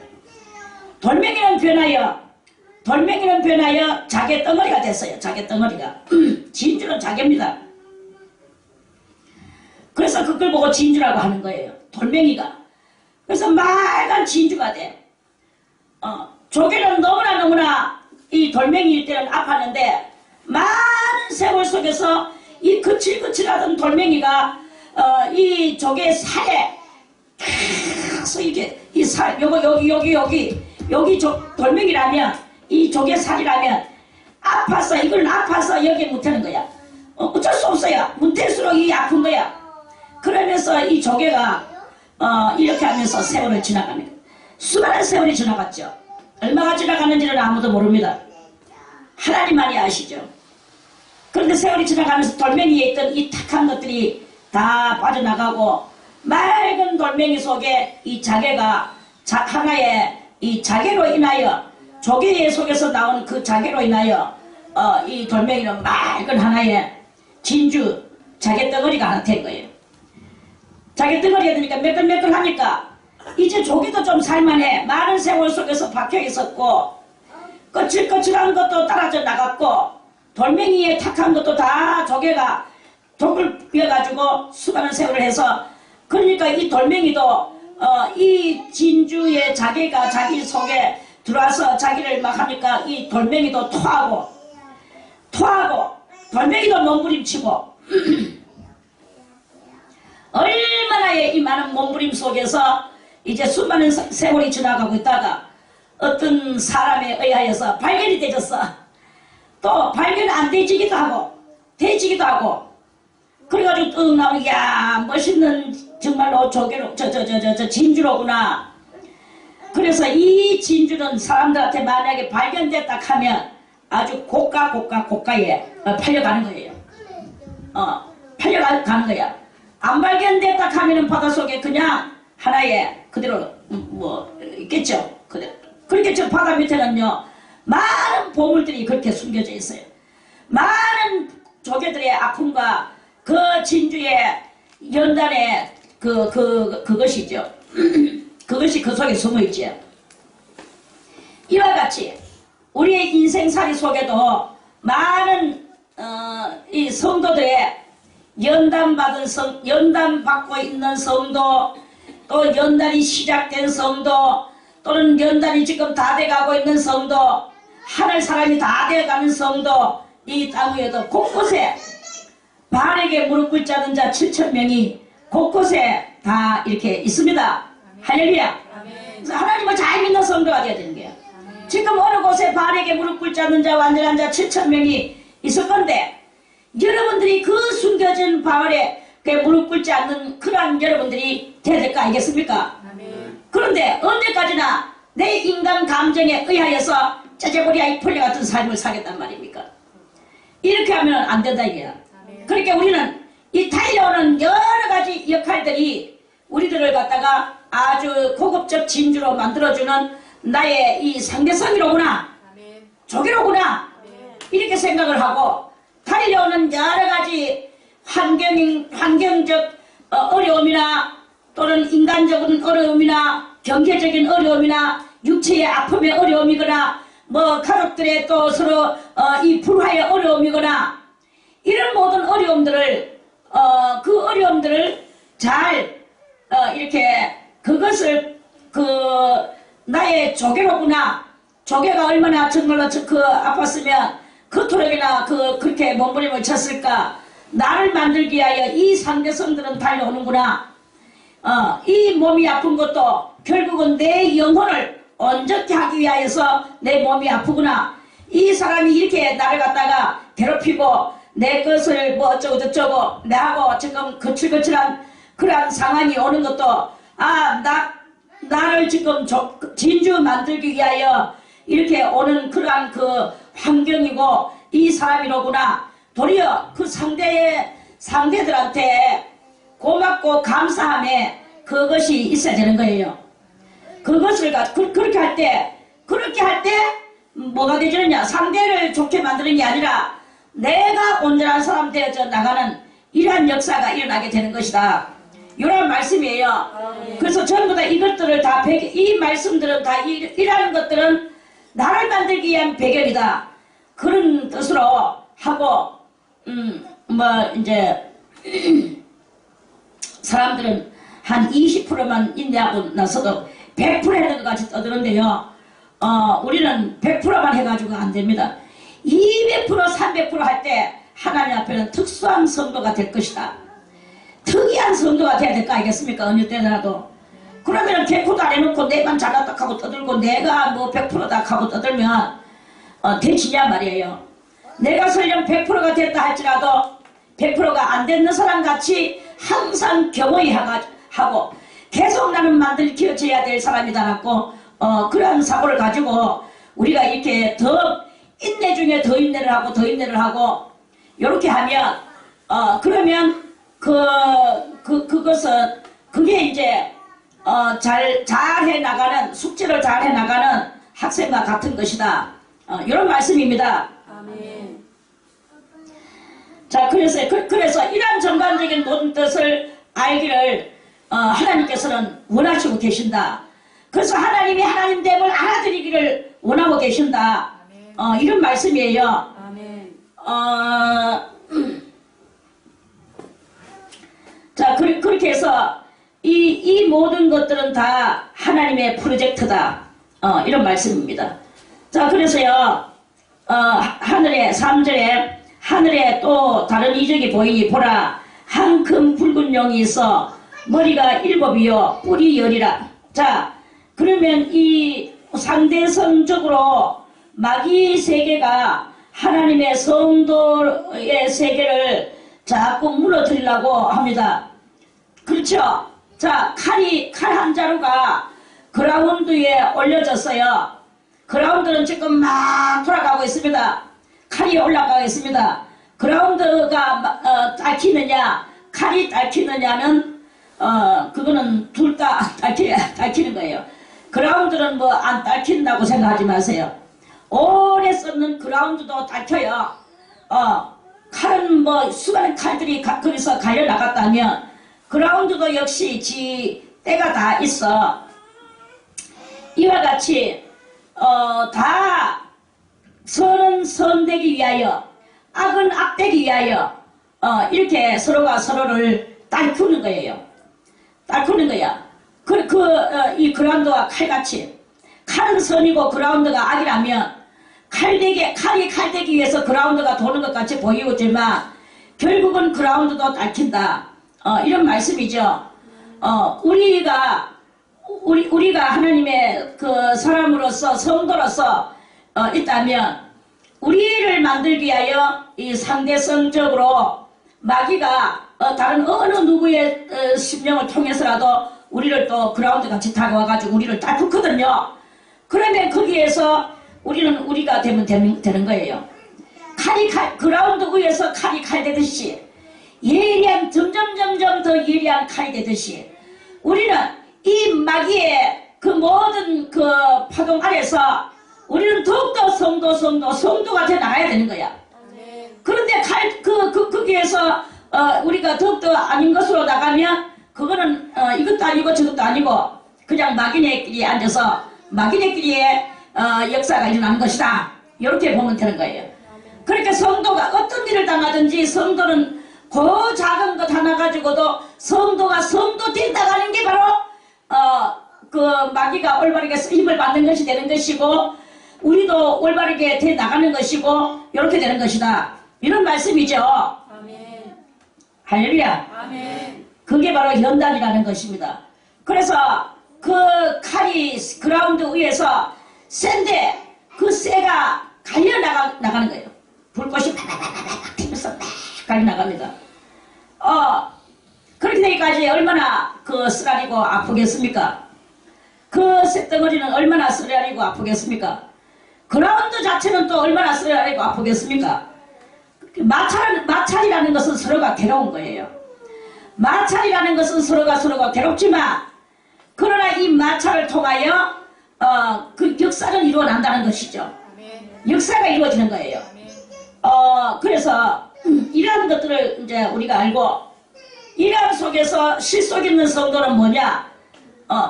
돌멩이는 변하여 자개 덩어리가 됐어요. 자개 덩어리가. 진주는 자개입니다. 그래서 그걸 보고 진주라고 하는 거예요. 돌멩이가. 그래서 맑은 진주가 돼. 조개는 너무나 이 돌멩이일 때는 아팠는데 많은 세월 속에서 이 거칠거칠하던 돌멩이가 이 조개 살에 계속 이게 이 살 여기 돌멩이라면 이 조개 살이라면 이걸 아파서 여기에 묻히는 거야. 어쩔 수 없어요. 묻힐수록 이 아픈 거야. 그러면서 이 조개가 이렇게 하면서 세월을 지나가는 거예요. 수많은 세월이 지나갔죠. 얼마가 지나갔는지는 아무도 모릅니다. 하나님만이 아시죠. 그런데 세월이 지나가면서 돌멩이에 있던 이 탁한 것들이 다 빠져나가고 맑은 돌멩이 속에 이 자개가 하나의 이 자개로 인하여 조개 속에서 나온 그 자개로 인하여 이 돌멩이는 맑은 하나의 진주 자개 덩어리가 하나 된 거예요. 자개 덩어리가 되니까 매끌매끌하니까 이제 조개도 좀 살만해. 많은 세월 속에서 박혀 있었고 거칠거칠한 것도 떨어져 나갔고 돌멩이에 탁한 것도 다 조개가 독을 피워가지고 수많은 세월을 해서 그러니까 이 돌멩이도 이 진주의 자기가 자기 속에 들어와서 자기를 막 하니까 이 돌멩이도 토하고 돌멩이도 몸부림치고 얼마나의 이 많은 몸부림 속에서 이제 수많은 세월이 지나가고 있다가 어떤 사람에 의하여서 발견이 되졌어. 또 발견 안 되지기도 하고 되지기도 하고 그래가지고 뚝 나오니 야 멋있는 정말로 조개로 저 진주로구나. 그래서 이 진주는 사람들한테 만약에 발견됐다 하면 아주 고가에 팔려가는 거예요. 팔려가는 거야. 안 발견됐다 하면은 바닷속에 그냥 하나의 그대로 뭐 있겠죠. 그대로. 그렇게 저 바다 밑에는요 많은 보물들이 그렇게 숨겨져 있어요. 많은 조개들의 아픔과 그 진주의 연단의 그것이죠. 그것이 그 속에 숨어있죠. 이와 같이 우리의 인생살이 속에도 많은 이 성도들의 연단받고 있는 성도, 또 연단이 시작된 성도, 또는 연단이 지금 다 돼가고 있는 성도, 하늘 사람이 다 돼가는 성도, 이 땅 위에도 곳곳에 바알에게 무릎 꿇지 않은 자 7,000명이 곳곳에 다 이렇게 있습니다. 할렐루야. 그래서 하나님을 잘 믿는 성도가 되어야 되는 거예요. 지금 어느 곳에 바알에게 무릎 꿇지 않는 자 완전한 자 7,000명이 있을 건데 여러분들이 그 숨겨진 바알에 무릎 꿇지 않는 그러한 여러분들이 되어야 될 거 아니겠습니까? 그런데 언제까지나 내 인간 감정에 의하여서 짜제버리아이 폴레 같은 삶을 살겠단 말입니까? 이렇게 하면 안 된다 이게야. 그러니까 우리는 이 달려오는 여러 가지 역할들이 우리들을 갖다가 아주 고급적 진주로 만들어주는 나의 이 상대성이로구나, 조개로구나, 이렇게 생각을 하고 달려오는 여러 가지 환경적 어려움이나 또는 인간적인 어려움이나 경제적인 어려움이나 육체의 아픔의 어려움이거나 뭐 가족들의 또 서로 이 불화의 어려움이거나 이런 모든 어려움들을 그 어려움들을 잘 이렇게 그것을 나의 조개로구나, 조개가 얼마나 정말로 아팠으면 그토록이나 그렇게 몸부림을 쳤을까, 나를 만들기 위하여 이 상대성들은 달려오는구나. 이 몸이 아픈 것도 결국은 내 영혼을 온전히 하기 위하여서 내 몸이 아프구나. 이 사람이 이렇게 나를 갖다가 괴롭히고 내 것을 뭐 어쩌고 저쩌고 내하고 지금 거칠거칠한 그러한 상황이 오는 것도 나를 지금 진주 만들기 위하여 이렇게 오는 그러한 그 환경이고 이 사람이로구나. 도리어 그 상대들한테 고맙고 감사함에 그것이 있어야 되는 거예요. 그것을 그렇게 할 때 뭐가 되느냐, 상대를 좋게 만드는 게 아니라 내가 온전한 사람 되어져 나가는 이러한 역사가 일어나게 되는 것이다. 이런 말씀이에요. 그래서 전부 다 이것들을 다 이 말씀들은 다 이러한 것들은 나를 만들기 위한 배경이다. 그런 뜻으로 하고 이제 사람들은 한 20%만 인내하고 나서도 100% 하는 것 같이 떠드는데요. 우리는 100%만 해가지고 안 됩니다. 200%, 300% 할 때 하나님 앞에는 특수한 성도가 될 것이다. 특이한 성도가 돼야 될 거 아니겠습니까? 어느 때라도. 그러면 100%도 안 해놓고 내만 잘났다 하고 떠들고 내가 뭐 100%다 하고 떠들면 되지냐 말이에요. 내가 설령 100%가 됐다 할지라도 100%가 안 되는 사람 같이 항상 경외하고 계속 나는 만들어져야 될 사람이다라고 그러한 사고를 가지고 우리가 이렇게 더 인내 중에 더 인내를 하고 더 인내를 하고 이렇게 하면 그러면 그것은 그게 이제 잘해 나가는 숙제를 잘해 나가는 학생과 같은 것이다. 이런 말씀입니다. 아멘. 자, 그래서 이러한 전반적인 모든 뜻을 알기를 하나님께서는 원하시고 계신다. 그래서 하나님이 하나님됨을 알아들이기를 원하고 계신다. 이런 말씀이에요. 아멘. 자, 그렇게 해서 이 모든 것들은 다 하나님의 프로젝트다. 이런 말씀입니다. 자, 그래서요, 하늘에, 3절에 하늘에 또 다른 이적이 보이니 보라, 한 큰 붉은 용이 있어 머리가 7이요 뿔이 10이라. 자, 그러면 이 상대성적으로 마귀 세계가 하나님의 성도의 세계를 자꾸 무너뜨리려고 합니다. 그렇죠? 자, 칼 한 자루가 그라운드 위에 올려졌어요. 그라운드는 지금 막 돌아가고 있습니다. 칼이 올라가고 있습니다. 그라운드가 닦이느냐, 칼이 닦이느냐는 그거는 둘 다 닦이는 거예요. 그라운드는 뭐 안 닦인다고 생각하지 마세요. 오래 썼는 그라운드도 닦여요. 칼은 뭐 수많은 칼들이 거기서 갈려 나갔다면 그라운드도 역시 지 때가 다 있어. 이와 같이 다 선은 선되기 위하여 악은 악되기 위하여 이렇게 서로가 서로를 딸꾸는 거예요. 딸꾸는 거야. 이 그라운드와 칼같이 칼은 선이고 그라운드가 악이라면 칼이 칼되기 위해서 그라운드가 도는 것 같이 보이지만 결국은 그라운드도 딸킨다. 이런 말씀이죠. 우리가 하나님의 그 사람으로서 성도로서 있다면 우리를 만들기 위하여 이 상대성적으로 마귀가 다른 어느 누구의 심령을 통해서라도 우리를 또 그라운드 같이 다가와가지고 우리를 딸프거든요. 그러면 거기에서 우리는 우리가 되면 되는 거예요. 그라운드 위에서 칼이 칼 되듯이 예리한 점점 더 예리한 칼이 되듯이 우리는 이 마귀의 그 모든 그 파동 아래서 우리는 더욱더 성도가 돼 나가야 되는 거야. 그런데 거기에서 우리가 더욱더 아닌 것으로 나가면 그거는 이것도 아니고 저것도 아니고 그냥 마귀네끼리 앉아서 마귀네끼리의 역사가 일어나는 것이다. 이렇게 보면 되는 거예요. 그러니까 성도가 어떤 일을 당하든지 성도는 그 작은 것 하나 가지고도 성도가 성도 된다고 하는 게 바로 그 마귀가 올바르게 힘을 받는 것이 되는 것이고 우리도 올바르게 돼 나가는 것이고 이렇게 되는 것이다. 이런 말씀이죠. 아멘. 할렐루야. 아멘. 그게 바로 연단이라는 것입니다. 그래서 그 칼이 그라운드 위에서 센데 그 쇠가 갈려 나가는 거예요. 불꽃이 팍팍팍팍 튀면서 막 갈려 나갑니다. 그렇게 되기까지 얼마나 그 쓰라리고 아프겠습니까? 그 쇳덩어리는 얼마나 쓰라리고 아프겠습니까? 그라운드 자체는 또 얼마나 쓰라리고 아프겠습니까? 마찰이라는 것은 서로가 괴로운 거예요. 마찰이라는 것은 서로가 괴롭지만 그러나 이 마찰을 통하여 그 역사는 이루어난다는 것이죠. 역사가 이루어지는 거예요. 그래서 이러한 것들을 이제 우리가 알고 이러한 속에서 실속 있는 성도는 뭐냐?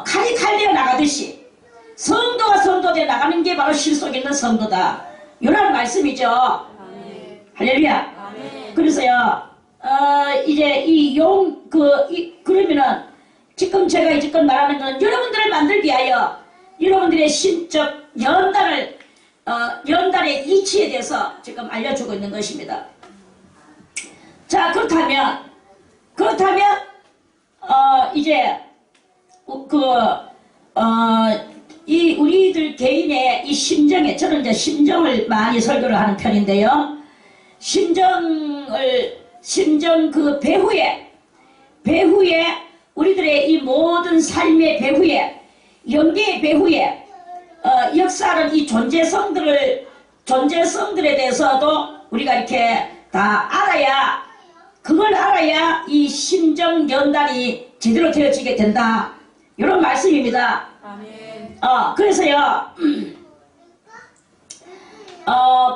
칼이 칼되어 나가듯이 성도가 성도되어 나가는 게 바로 실속 있는 성도다. 이런 말씀이죠. 아멘. 할렐루야. 아멘. 그래서요, 이제 그러면은 지금 제가 이제껏 말하는 건 여러분들을 만들기 위하여 여러분들의 신적 연단의 이치에 대해서 지금 알려주고 있는 것입니다. 자, 그렇다면 이제 이 우리들 개인의 이 심정에 저는 이제 심정을 많이 설교를 하는 편인데요. 심정 그 배후에 우리들의 이 모든 삶의 배후에 영계의 배후에 역사하는 이 존재성들을 존재성들에 대해서도 우리가 이렇게 다 알아야, 그걸 알아야 이 심정 연단이 제대로 되어지게 된다. 이런 말씀입니다. 아멘. 그래서요,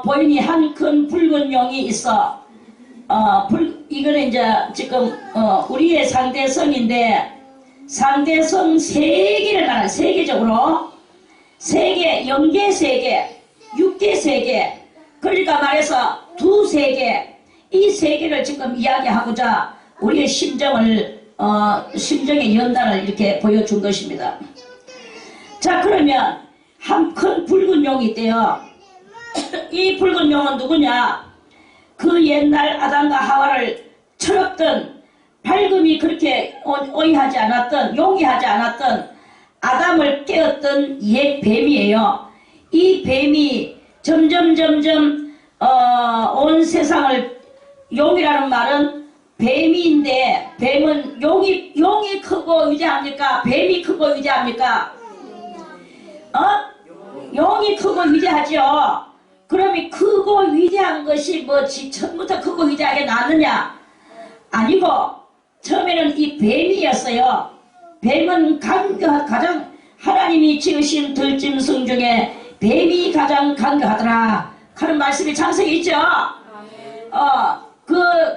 보이니 한 큰 붉은 용이 있어. 이거는 이제 지금 우리의 상대성인데, 상대성 세계를 말하는, 세계적으로 세계, 영계 세계, 육계 세계, 그러니까 말해서 두 세계, 이 세계를 지금 이야기하고자 우리의 심정의 연단을 이렇게 보여준 것입니다. 자, 그러면 한 큰 붉은 용이 있대요. 이 붉은 용은 누구냐? 그 옛날 아담과 하와를 철없던, 밝음이 그렇게 오이하지 않았던, 용이하지 않았던 아담을 깨웠던 옛 뱀이에요. 이 뱀이 점점 온 세상을, 용이라는 말은 뱀인데, 뱀은 용이 크고 위대합니까? 뱀이 크고 위대합니까? 용이 크고 위대하죠. 그러면 크고 위대한 것이 뭐지? 처음부터 크고 위대하게 나느냐? 아니고 처음에는 이 뱀이었어요. 뱀은 가장 하나님이 지으신 들짐승 중에 뱀이 가장 강교하더라 하는 말씀이 창세기에 있죠.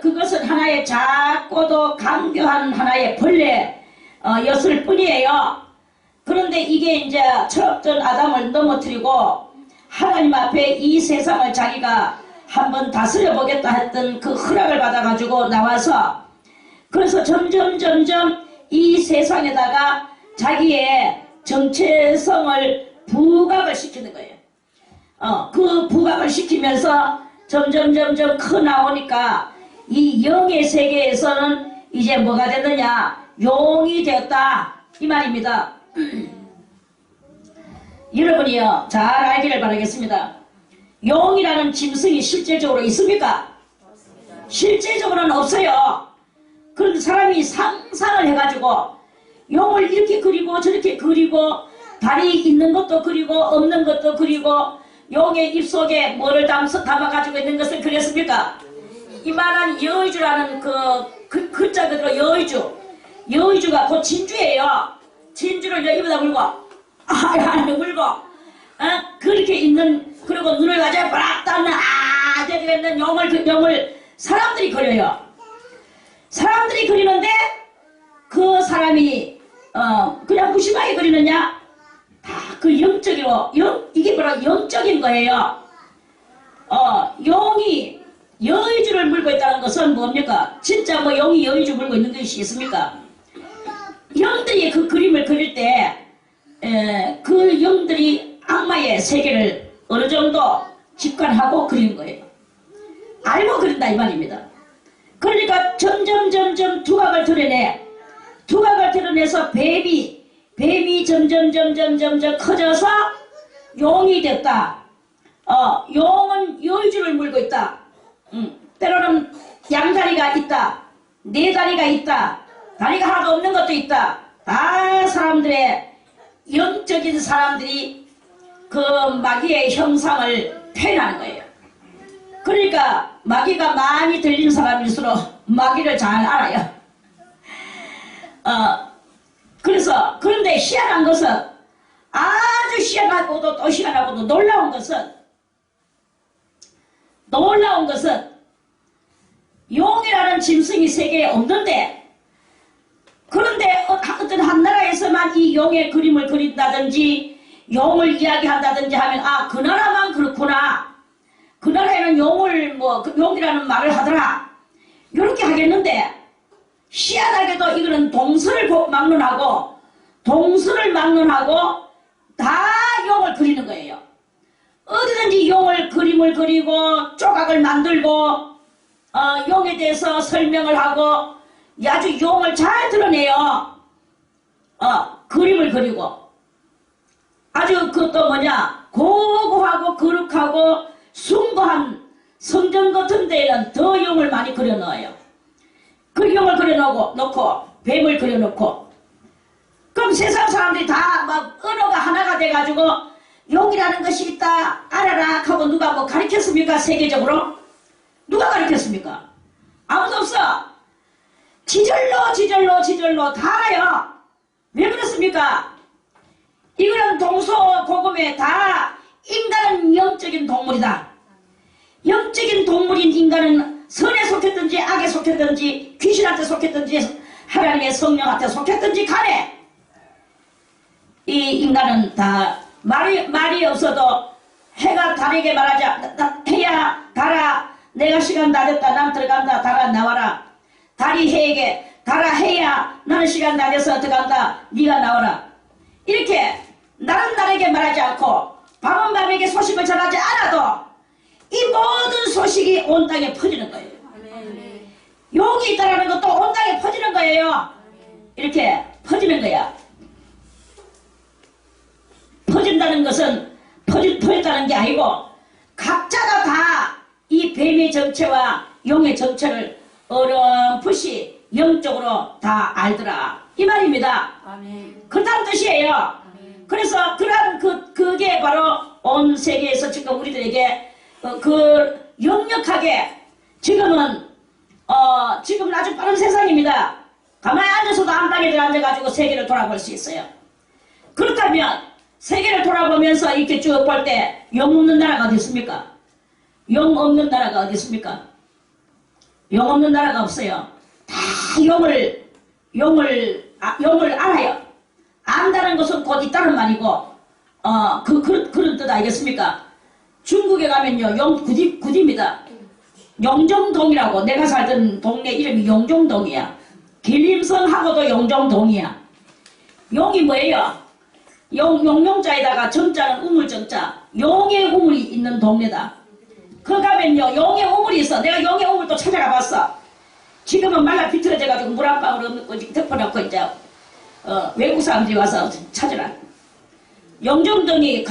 그것은 하나의 작고도 강교한 하나의 벌레 였을 뿐이에요. 그런데 이게 이제 철없던 아담을 넘어뜨리고 하나님 앞에 이 세상을 자기가 한번 다스려 보겠다 했던 그 허락을 받아가지고 나와서, 그래서 점점 이 세상에다가 자기의 정체성을 부각을 시키는 거예요. 그 부각을 시키면서 점점 커 나오니까 이 영의 세계에서는 이제 뭐가 됐느냐? 용이 되었다, 이 말입니다. 여러분이요, 잘 알기를 바라겠습니다. 용이라는 짐승이 실제적으로 있습니까? 실제적으로는 없어요. 그런데 사람이 상상을 해가지고 용을 이렇게 그리고 저렇게 그리고, 다리 있는 것도 그리고 없는 것도 그리고, 용의 입속에 뭐를 담아가지고 있는 것을 그렸습니까? 이만한 여의주라는 그 글자 그대로 여의주가 곧 진주예요. 진주를 입에다 물고 안에 물고 그렇게 있는, 그리고 눈을 가지고 바락 닫는 되게 있는 용을 사람들이 그려요. 사람들이 그리는데 그 사람이 그냥 무심하게 그리느냐? 다 그 영적으로, 이게 바로 영적인 거예요. 용이 여의주를 물고 있다는 것은 뭡니까? 진짜 뭐 용이 여의주 물고 있는 것이 있습니까? 영들이 그 그림을 그릴 때 그 영들이 악마의 세계를 어느 정도 직관하고 그리는 거예요. 알고 그린다 이 말입니다. 그러니까 점점 두각을 드러내. 두각을 드러내서 뱀이 점점 커져서 용이 됐다. 용은 여의주를 물고 있다. 때로는 양다리가 있다. 네 다리가 있다. 다리가 하나도 없는 것도 있다. 다 사람들의, 영적인 사람들이 그 마귀의 형상을 표현하는 거예요. 그러니까 마귀가 많이 들린 사람일수록 마귀를 잘 알아요. 그런데 희한한 것은, 아주 희한하고도 또 희한하고도 놀라운 것은 용이라는 짐승이 세계에 없는데, 그런데 어떤 한 나라에서만 이 용의 그림을 그린다든지 용을 이야기한다든지 하면 그 나라만 그렇구나, 그 나라에는 용이라는 말을 하더라, 이렇게 하겠는데, 희한하게도 이거는 동서를 막론하고 다 용을 그리는 거예요. 어디든지 용을 그림을 그리고 조각을 만들고 용에 대해서 설명을 하고 아주 용을 잘 드러내요. 그림을 그리고 아주 그것도 고고하고 거룩하고 숭고한 성전 같은 데에는 더 용을 많이 그려넣어요. 그 용을 그려놓고 뱀을 그려놓고, 그럼 세상 사람들이 다 막 언어가 하나가 돼가지고 용이라는 것이 있다 알아라 하고 누가 뭐 가르쳤습니까? 세계적으로 누가 가르쳤습니까? 아무도 없어. 지절로 다 알아요. 왜 그렇습니까? 이거는 동서고금에 다 인간은 영적인 동물이다. 영적인 동물인 인간은 선에 속했든지 악에 속했든지 귀신한테 속했든지 하나님의 성령한테 속했든지 간에 이 인간은 다 말이 없어도 해가 달에게 말하자 해야 달아 내가 시간 다 됐다 난 들어간다 달아 나와라. 달이 해에게 달아 해야 나는 시간 다 돼서 들어간다 네가 나와라. 이렇게 나는 날에게 말하지 않고 밤은 밤에게 소식을 전하지 않아도 이 모든 소식이 온 땅에 퍼지는 거예요. 아멘. 용이 있다라는 것도 온 땅에 퍼지는 거예요. 이렇게 퍼지는 거야. 퍼진다는 것은 퍼진다는 게 아니고 각자가 다 이 뱀의 정체와 용의 정체를 어렴풋이 영적으로 다 알더라 이 말입니다. 아멘. 그렇다는 뜻이에요. 아멘. 그래서 그러한 그게 바로 온 세계에서 지금 우리들에게 그 역력하게 지금은 아주 빠른 세상입니다. 가만히 앉아서도 안방에 앉아가지고 세계를 돌아볼 수 있어요. 그렇다면 세계를 돌아보면서 이렇게 쭉 볼 때 영 없는 나라가 어디 있습니까? 영 없는 나라가 어디 있습니까? 영 없는 나라가 없어요. 다 영을 알아요. 안다는 것은 곧 있다는 말이고 그런 뜻 알겠습니까? 중국에 가면요 영 구디입니다. 영종동이라고 내가 살던 동네 이름이 영종동이야. 길림성하고도 영종동이야. 용이 뭐예요? 용자에다가 정자는 우물정자. 용의 우물이 있는 동네다. 그 가면요 용의 우물이 있어. 내가 용의 우물 또 찾아가 봤어. 지금은 말라 비틀어져가지고 물 한 방울 없는 거 덮어놓고 이제 외국 사람들이 와서 찾으라. 영종동이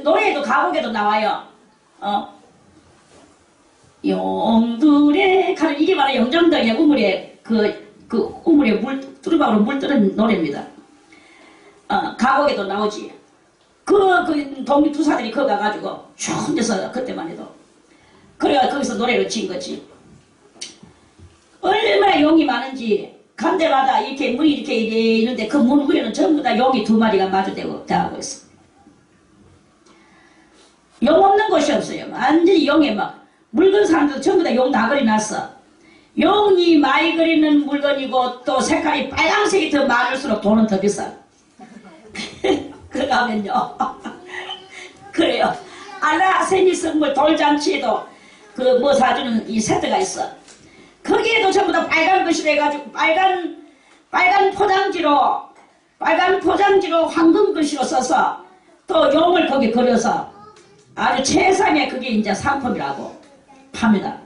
노래에도 가곡에도 나와요. 용두레 가는 이게 바로 영종동의 우물에 그 우물에 뚜루박으로 물 뜨는 노래입니다. 가곡에도 나오지. 그 동투사들이 거기 가가지고 추운 데서 그때만 해도 그래가 거기서 노래를 지은 거지. 얼마나 용이 많은지 간 데마다 이렇게 문이 이렇게 있는데 그 문 위에는 전부 다 용이 2마리가 마주대고 대하고 있어. 용 없는 곳이 없어요. 완전히 용에 막 물건 사람들 전부 다 용 다 그려놨어. 용이 많이 그리는 물건이고 또 색깔이 빨간색이 더 많을수록 돈은 더 비싸. 그러면요 그래요. 알라 생일 선물 돌잔치에도 그 뭐 사주는 이 세트가 있어. 거기에도 전부 다 빨간 것이 돼가지고 빨간 포장지로 황금 글씨로 써서 또 용을 거기 그려서 아주 최상의 그게 이제 상품이라고 팝니다.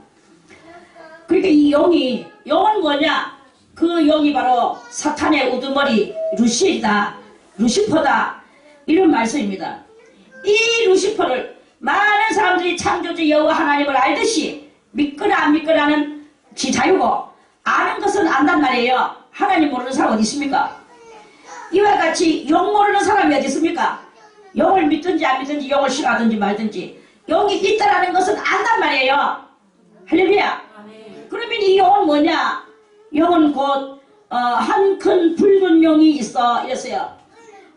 그러니까 이 용은 뭐냐? 그 용이 바로 사탄의 우두머리 루시퍼다 이런 말씀입니다. 이 루시퍼를 많은 사람들이 창조주 여호와 하나님을 알듯이 믿거나 안 믿거나는 지 자유고 아는 것은 안단 말이에요. 하나님 모르는 사람 어디 있습니까? 이와 같이 용 모르는 사람이 어디 있습니까? 용을 믿든지 안 믿든지 용을 싫어하든지 말든지 용이 있다라는 것은 안단 말이에요. 할렐루야. 그러면 이 용은 뭐냐? 용은 곧 한 큰 붉은 용이 있어 이랬어요.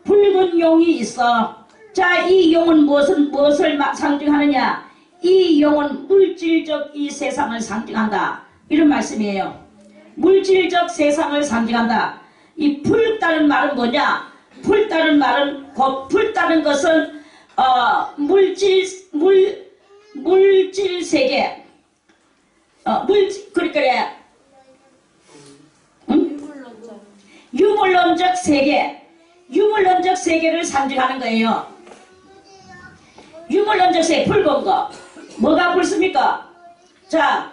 붉은 용이 있어. 자, 이 용은 무엇을 상징하느냐? 이 용은 물질적 이 세상을 상징한다. 이런 말씀이에요. 물질적 세상을 상징한다. 이 붉다는 말은 뭐냐? 붉다는 말은 곧 붉다는 것은 물질 세계. 그러니까 유물론적 세계. 유물론적 세계를 상징하는 거예요. 유물론적 세계 붉은 거. 뭐가 붉습니까? 자,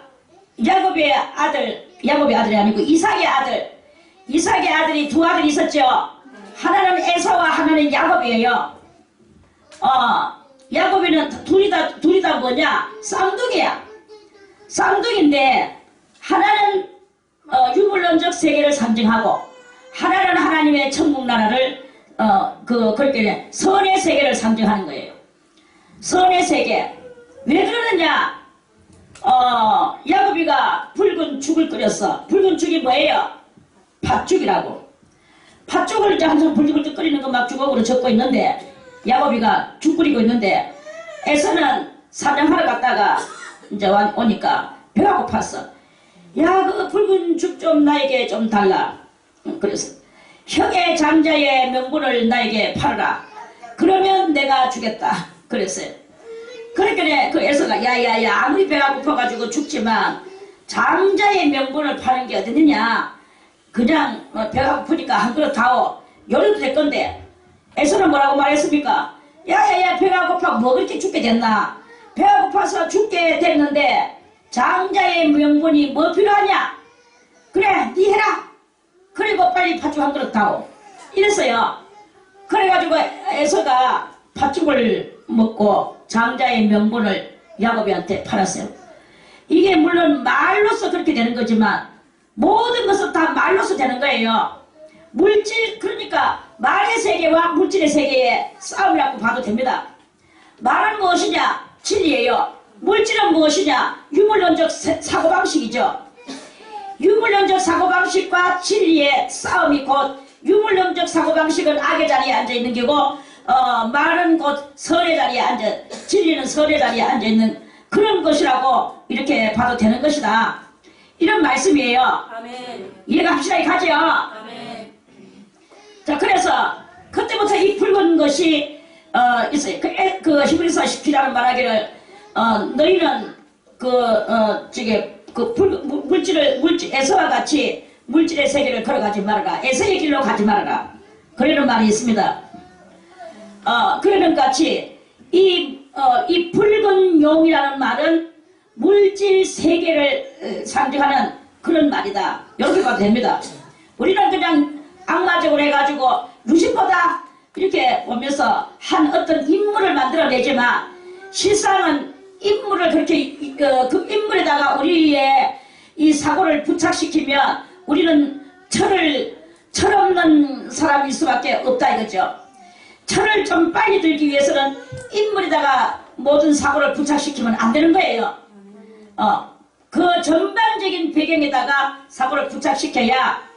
야곱의 아들이 아니고 이삭의 아들이 두 아들이 있었죠. 하나는 에사와 하나는 야곱이에요. 야곱이는 둘이 다 뭐냐? 쌍둥이야. 쌍둥이인데 하나는 유물론적 세계를 상징하고 하나는 하나님의 천국 나라를 그렇게 선의 세계를 상징하는 거예요. 선의 세계. 왜 그러느냐? 야곱이가 붉은 죽을 끓였어. 붉은 죽이 뭐예요? 팥죽이라고. 팥죽을 이제 항상 불글불글 끓이는 거 막 주걱으로 적고 있는데, 야곱이가 죽 끓이고 있는데, 에서는 사냥하러 갔다가 이제 오니까 배가 고팠어. 야, 그 붉은 죽 좀 나에게 좀 달라. 그래서 형의 장자의 명분을 나에게 팔아라. 그러면 내가 주겠다. 그랬어요. 그러니까 그 에서가 야야야, 아무리 배가 고파가지고 죽지만 장자의 명분을 파는 게 어딨느냐. 그냥 배가 고프니까 한 그릇 다오. 요리도 될 건데. 에서는 뭐라고 말했습니까? 야야야, 배가 고파 뭐 그렇게 죽게 됐나. 배가 고파서 죽게 됐는데 장자의 명분이 뭐 필요하냐. 그래, 니 해라. 그리고 빨리 팥죽 한 그릇 다오. 이랬어요. 그래가지고 에서가 팥죽을 먹고 장자의 명분을 야곱이한테 팔았어요. 이게 물론 말로서 그렇게 되는 거지만 모든 것은 다 말로서 되는 거예요. 물질, 그러니까 말의 세계와 물질의 세계의 싸움이라고 봐도 됩니다. 말은 무엇이냐? 진리예요. 물질은 무엇이냐? 유물론적 사고방식이죠. 유물론적 사고방식과 진리의 싸움이 곧, 유물론적 사고방식은 악의 자리에 앉아있는 거고, 말은 곧 선의 자리에 진리는 선의 자리에 앉아있는 그런 것이라고 이렇게 봐도 되는 것이다. 이런 말씀이에요. 아멘. 이해가 확실하게 가죠? 아멘. 자, 그래서 그때부터 이 붉은 것이 있어요. 그 히브리서 10기라는 말하기를 너희는 물질 에서와 같이 물질의 세계를 걸어가지 말아라. 에서의 길로 가지 말아라. 그러는 말이 있습니다. 그러는 같이 이 붉은 용이라는 말은 물질 세계를 상징하는 그런 말이다. 이렇게 봐도 됩니다. 우리는 그냥 악마적으로 해가지고 루시퍼다 이렇게 보면서 한 어떤 인물을 만들어내지만 실상은 인물을 그렇게 그 인물에다가 우리의 이 사고를 부착시키면 우리는 철없는 사람일 수밖에 없다 이거죠. 철을 좀 빨리 들기 위해서는 인물에다가 모든 사고를 부착시키면 안 되는 거예요. 그 전반적인 배경에다가 사고를 부착시켜야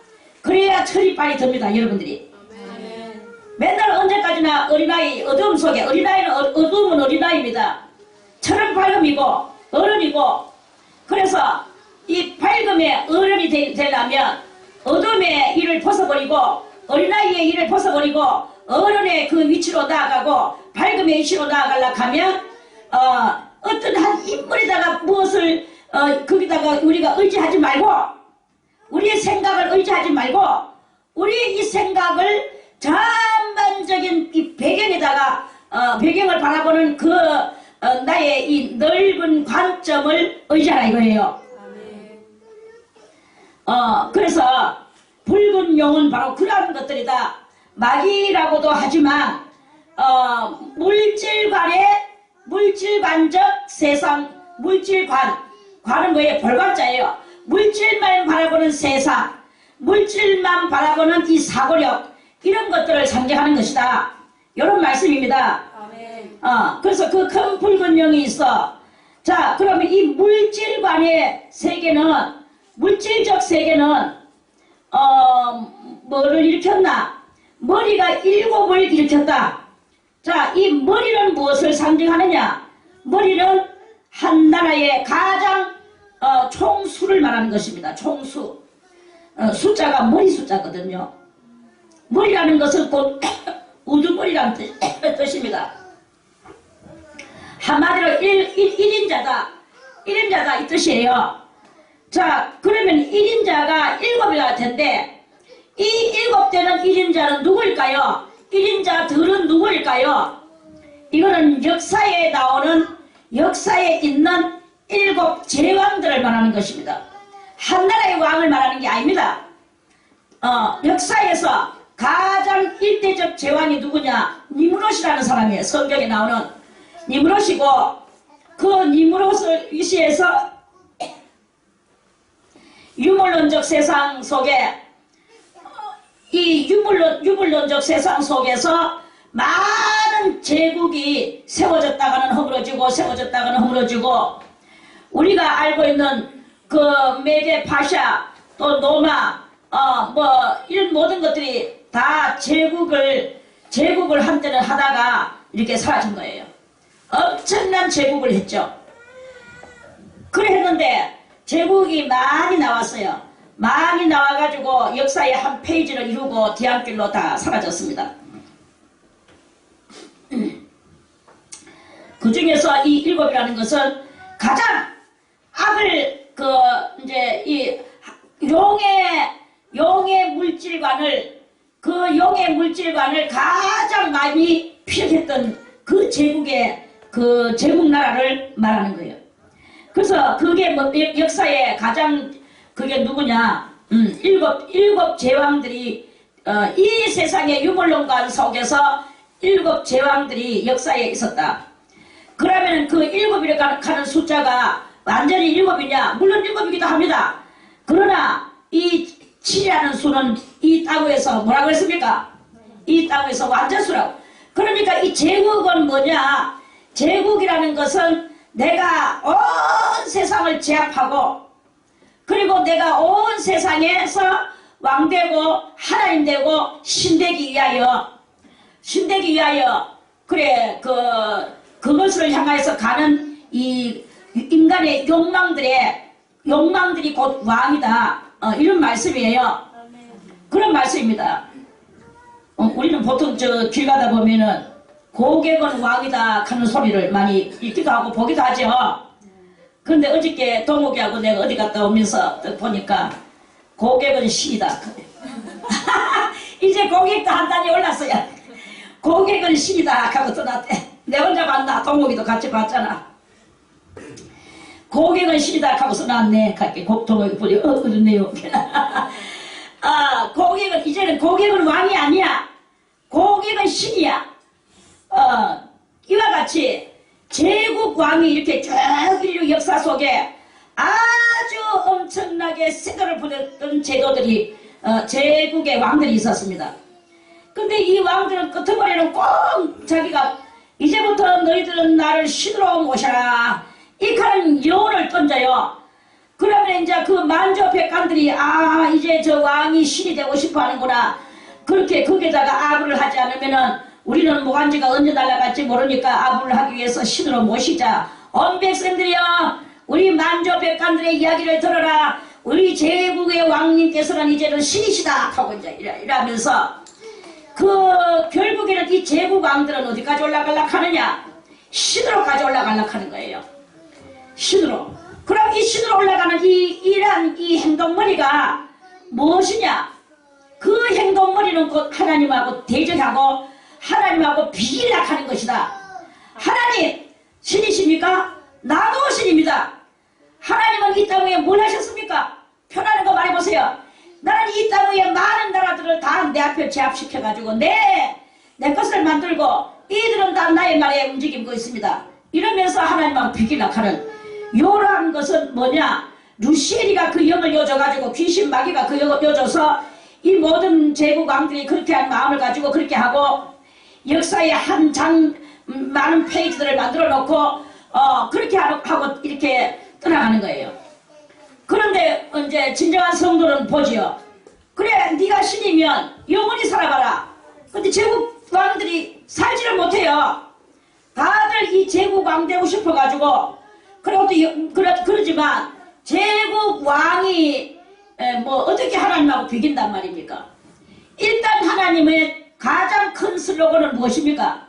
그래야 철이 빨리 듭니다. 여러분들이. 아멘. 맨날 언제까지나 어린아이 어두움 속에, 어린아이는 어두움은 어린아이입니다. 철은 밝음이고 어른이고, 그래서 이 밝음의 어른이 되려면 어둠의 일을 벗어버리고 어린아이의 일을 벗어버리고 어른의 그 위치로 나아가고 밝음의 위치로 나아가려고 하면 어떤 한 인물에다가 무엇을 거기다가 우리가 의지하지 말고, 우리의 생각을 의지하지 말고 우리 이 생각을 전반적인 이 배경에다가 배경을 바라보는 그 나의 이 넓은 관점을 의지하라 이거예요. 그래서 붉은 용은 바로 그러한 것들이다. 마귀라고도 하지만 물질관적 세상, 관은 뭐예요? 볼관자예요. 물질만 바라보는 세상, 물질만 바라보는 이 사고력, 이런 것들을 상징하는 것이다. 이런 말씀입니다. 아멘. 그래서 그 큰 붉은 용이 있어. 자, 그러면 이 물질관의 세계는, 물질적 세계는 뭐를 일으켰나? 머리가 7을 일으켰다. 자, 이 머리는 무엇을 상징하느냐? 머리는 한 나라의 가장 총수를 말하는 것입니다. 총수. 숫자가 머리 숫자거든요. 머리라는 것은 곧 우두머리라는 뜻입니다. 한마디로 1인자다. 1인자다 이 뜻이에요. 자, 그러면 1인자가 7이라 텐데 이 7되는 1인자는 누구일까요? 1인자들은 누구일까요? 이거는 역사에 있는 7 제왕들을 말하는 것입니다. 한 나라의 왕을 말하는 게 아닙니다. 역사에서 가장 일대적 제왕이 누구냐? 니므롯이라는 사람이에요. 성경에 나오는 니므롯이고, 그 니므롯을 위시해서 유물론적 세상 속에, 이 유물론적 세상 속에서 많은 제국이 세워졌다가는 허물어지고 세워졌다가는 허물어지고 우리가 알고 있는 그 메데 파샤 또 노마 이런 모든 것들이 다 제국을 한때는 하다가 이렇게 사라진 거예요. 엄청난 제국을 했죠. 그래 했는데 제국이 많이 나왔어요. 많이 나와가지고 역사의 한 페이지를 이루고 뒤안길로 다 사라졌습니다. 그 중에서 이 일곱이라는 것은 가장 악을 이제 이 용의 물질관을 가장 많이 피력했던 그 제국의 그 제국 나라를 말하는 거예요. 그래서 그게 역사의 가장 그게 누구냐? 일곱 제왕들이 이 세상의 유물론관 속에서 일곱 제왕들이 역사에 있었다. 그러면 그 일곱이라고 하는 숫자가 완전히 일곱이냐? 물론 일곱이기도 합니다. 그러나 이 7이라는 수는 이 땅에서 뭐라고 했습니까? 이 땅에서 완전수라고. 그러니까 이 제국은 뭐냐? 제국이라는 것은 내가 온 세상을 제압하고 그리고 내가 온 세상에서 왕되고 하나님 되고 신되기 위하여 그래 그것을 향해서 가는 이 인간의 욕망들이 곧 왕이다. 이런 말씀이에요. 그런 말씀입니다. 우리는 보통 길 가다 보면은 고객은 왕이다 하는 소리를 많이 읽기도 하고 보기도 하죠. 그런데 어저께 동욱이하고 내가 어디 갔다 오면서 보니까 고객은 신이다. 이제 고객도 한 단위 올랐어요. 고객은 신이다 하고 떠났대. 내 혼자 봤나? 동욱이도 같이 봤잖아. 고객은 신이다 하고 써놨네. 동욱이 보니 그렇네요. 이제는 고객은 왕이 아니야. 고객은 신이야. 이와 같이 제국 왕이 이렇게 쭉 인류 역사 속에 아주 엄청나게 세도를 부렸던 제도들이 제국의 왕들이 있었습니다. 근데 이 왕들은 끝머리는 꼭 자기가 이제부터 너희들은 나를 신으로 모셔라 이 하는 여운을 던져요. 그러면 이제 그 만주백관들이 이제 저 왕이 신이 되고 싶어 하는구나. 그렇게 거기에다가 아부를 하지 않으면은 우리는 모간지가 언제 날아갈지 모르니까 아부를 하기 위해서 신으로 모시자. 온 백성들이여 우리 만주백관들의 이야기를 들어라. 우리 제국의 왕님께서는 이제는 신이시다 하고 이제 이러면서 결국에는 이 제국 왕들은 어디까지 올라가려고 하느냐? 신으로까지 올라가려고 하는 거예요. 신으로. 그럼 이 신으로 올라가는 이러한 행동머리가 무엇이냐? 그 행동머리는 곧 하나님하고 대적하고 하나님하고 비락하는 것이다. 하나님 신이십니까? 나도 신입니다. 하나님은 이 땅 위에 뭘 하셨습니까? 편하는 거 말해보세요. 나는 이 땅 위에 많은 나라들을 다 내 앞에 제압시켜가지고 내 것을 만들고 이들은 다 나의 말에 움직이고 있습니다. 이러면서 하나님하고 비락하는 요란 것은 뭐냐? 루시엘이가 그 영을 여줘가지고 귀신 마귀가 그 영을 여줘서 이 모든 제국 왕들이 그렇게 한 마음을 가지고 그렇게 하고 역사의 한 장 많은 페이지들을 만들어 놓고 그렇게 하고 이렇게 떠나가는 거예요. 그런데 이제 진정한 성도는 보지요. 그래 네가 신이면 영원히 살아가라. 근데 제국 왕들이 살지를 못해요. 다들 이 제국 왕 되고 싶어가지고 그리고 또 그러지만 제국 왕이 어떻게 하나님하고 비긴단 말입니까? 일단 하나님의 가장 큰 슬로건은 무엇입니까?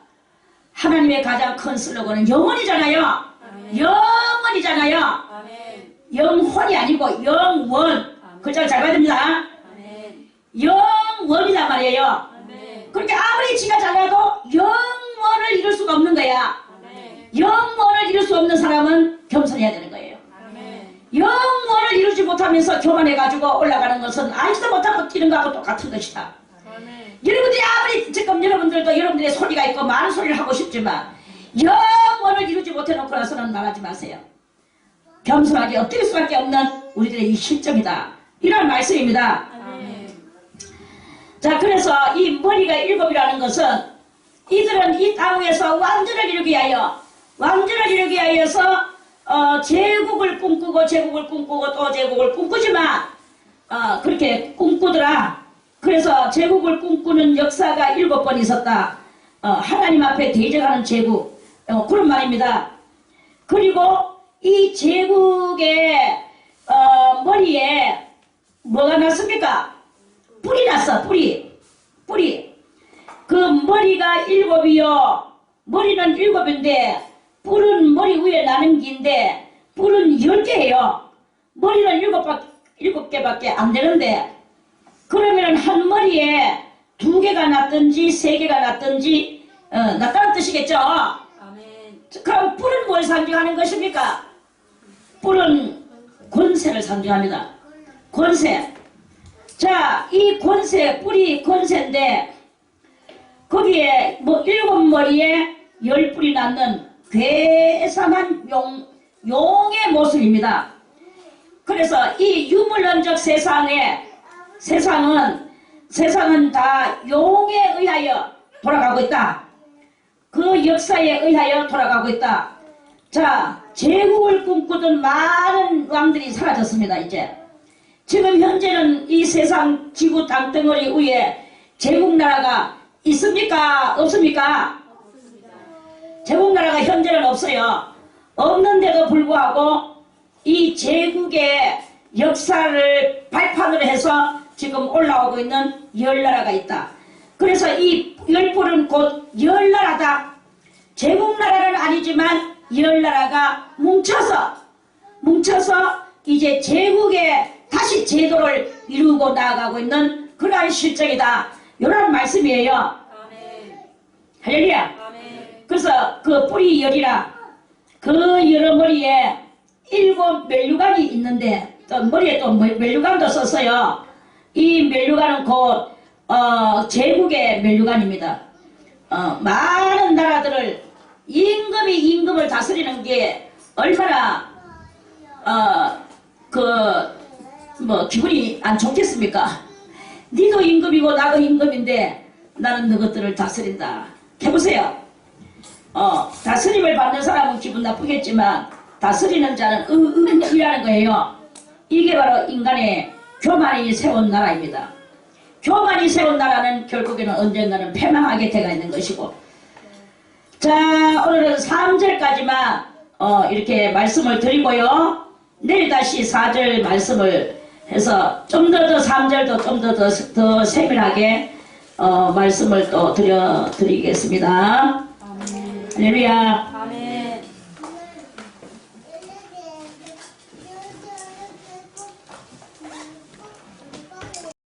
하나님의 가장 큰 슬로건은 영원이잖아요. 아멘. 영원이잖아요. 아멘. 영혼이 아니고 영원. 글자를 잘 봐야 됩니다. 아멘. 영원이란 말이에요. 아멘. 그렇게 아무리 지가 잘나도 영원을 이룰 수가 없는 거야. 아멘. 영원을 이룰 수 없는 사람은 겸손해야 되는 거예요. 아멘. 영원을 이루지 못하면서 교만해가지고 올라가는 것은 알지도 못하고 뛰는 거하고 똑같은 것이다. 아멘. 여러분들이 아무리 지금 여러분들도 여러분들의 소리가 있고 많은 소리를 하고 싶지만 영원을 이루지 못해놓고 나서는 말하지 마세요. 겸손하게 엎드릴 수밖에 없는 우리들의 이 실정이다. 이런 말씀입니다. 아멘. 자, 그래서 이 머리가 일곱이라는 것은 이들은 이 땅에서 왕조를 이루기 위하여서 제국을 꿈꾸고 또 제국을 꿈꾸지만 그렇게 꿈꾸더라. 그래서 제국을 꿈꾸는 역사가 7번 있었다. 하나님 앞에 대적하는 제국, 그런 말입니다. 그리고 이 제국의 머리에 뭐가 났습니까? 뿔이 났어. 뿔이. 그 머리가 7이요. 머리는 7인데 뿔은 머리 위에 나는 긴데 뿔은 10개예요. 머리는 7개밖에 안 되는데, 그러면 한 머리에 2개가 났든지 3개가 났든지 났다는 뜻이겠죠? 아멘. 그럼 뿔은 뭘 상징하는 것입니까? 뿔은 권세를 상징합니다. 권세. 자, 이 권세, 뿔이 권세인데 거기에 뭐 7머리에 10뿔이 낳는 괴상한 용의 모습입니다. 그래서 이 유물론적 세상은 다 용에 의하여 돌아가고 있다. 그 역사에 의하여 돌아가고 있다. 자, 제국을 꿈꾸던 많은 왕들이 사라졌습니다. 이제 지금 현재는 이 세상 지구 땅덩어리 위에 제국나라가 있습니까? 없습니까? 제국나라가 현재는 없어요. 없는데도 불구하고 이 제국의 역사를 발판으로 해서 지금 올라오고 있는 10나라가 있다. 그래서 이 10뿔은 곧 10나라다. 제국나라는 아니지만 10나라가 뭉쳐서 이제 제국의 다시 제도를 이루고 나아가고 있는 그러한 실정이다. 이런 말씀이에요. 아멘. 할렐루야. 아멘. 그래서 그 뿔이 10이라. 그 여러 머리에 7 멸류관이 있는데, 또 머리에 또 멸류관도 썼어요. 이 멸류관은 곧 제국의 멸류관입니다. 많은 나라들을 임금을 다스리는 게 얼마나 기분이 안 좋겠습니까? 니도 임금이고 나도 임금인데 나는 너것들을 다스린다. 해보세요. 다스림을 받는 사람은 기분 나쁘겠지만 다스리는 자는 이라는 거예요. 이게 바로 인간의 교만이 세운 나라입니다. 교만이 세운 나라는 결국에는 언젠가는 패망하게 되어 있는 것이고, 자, 오늘은 3절까지만 이렇게 말씀을 드리고요. 내일 다시 4절 말씀을 해서 좀 더 3절도 좀 더 세밀하게 말씀을 또 드리겠습니다. 아멘. 할렐루야. 아멘.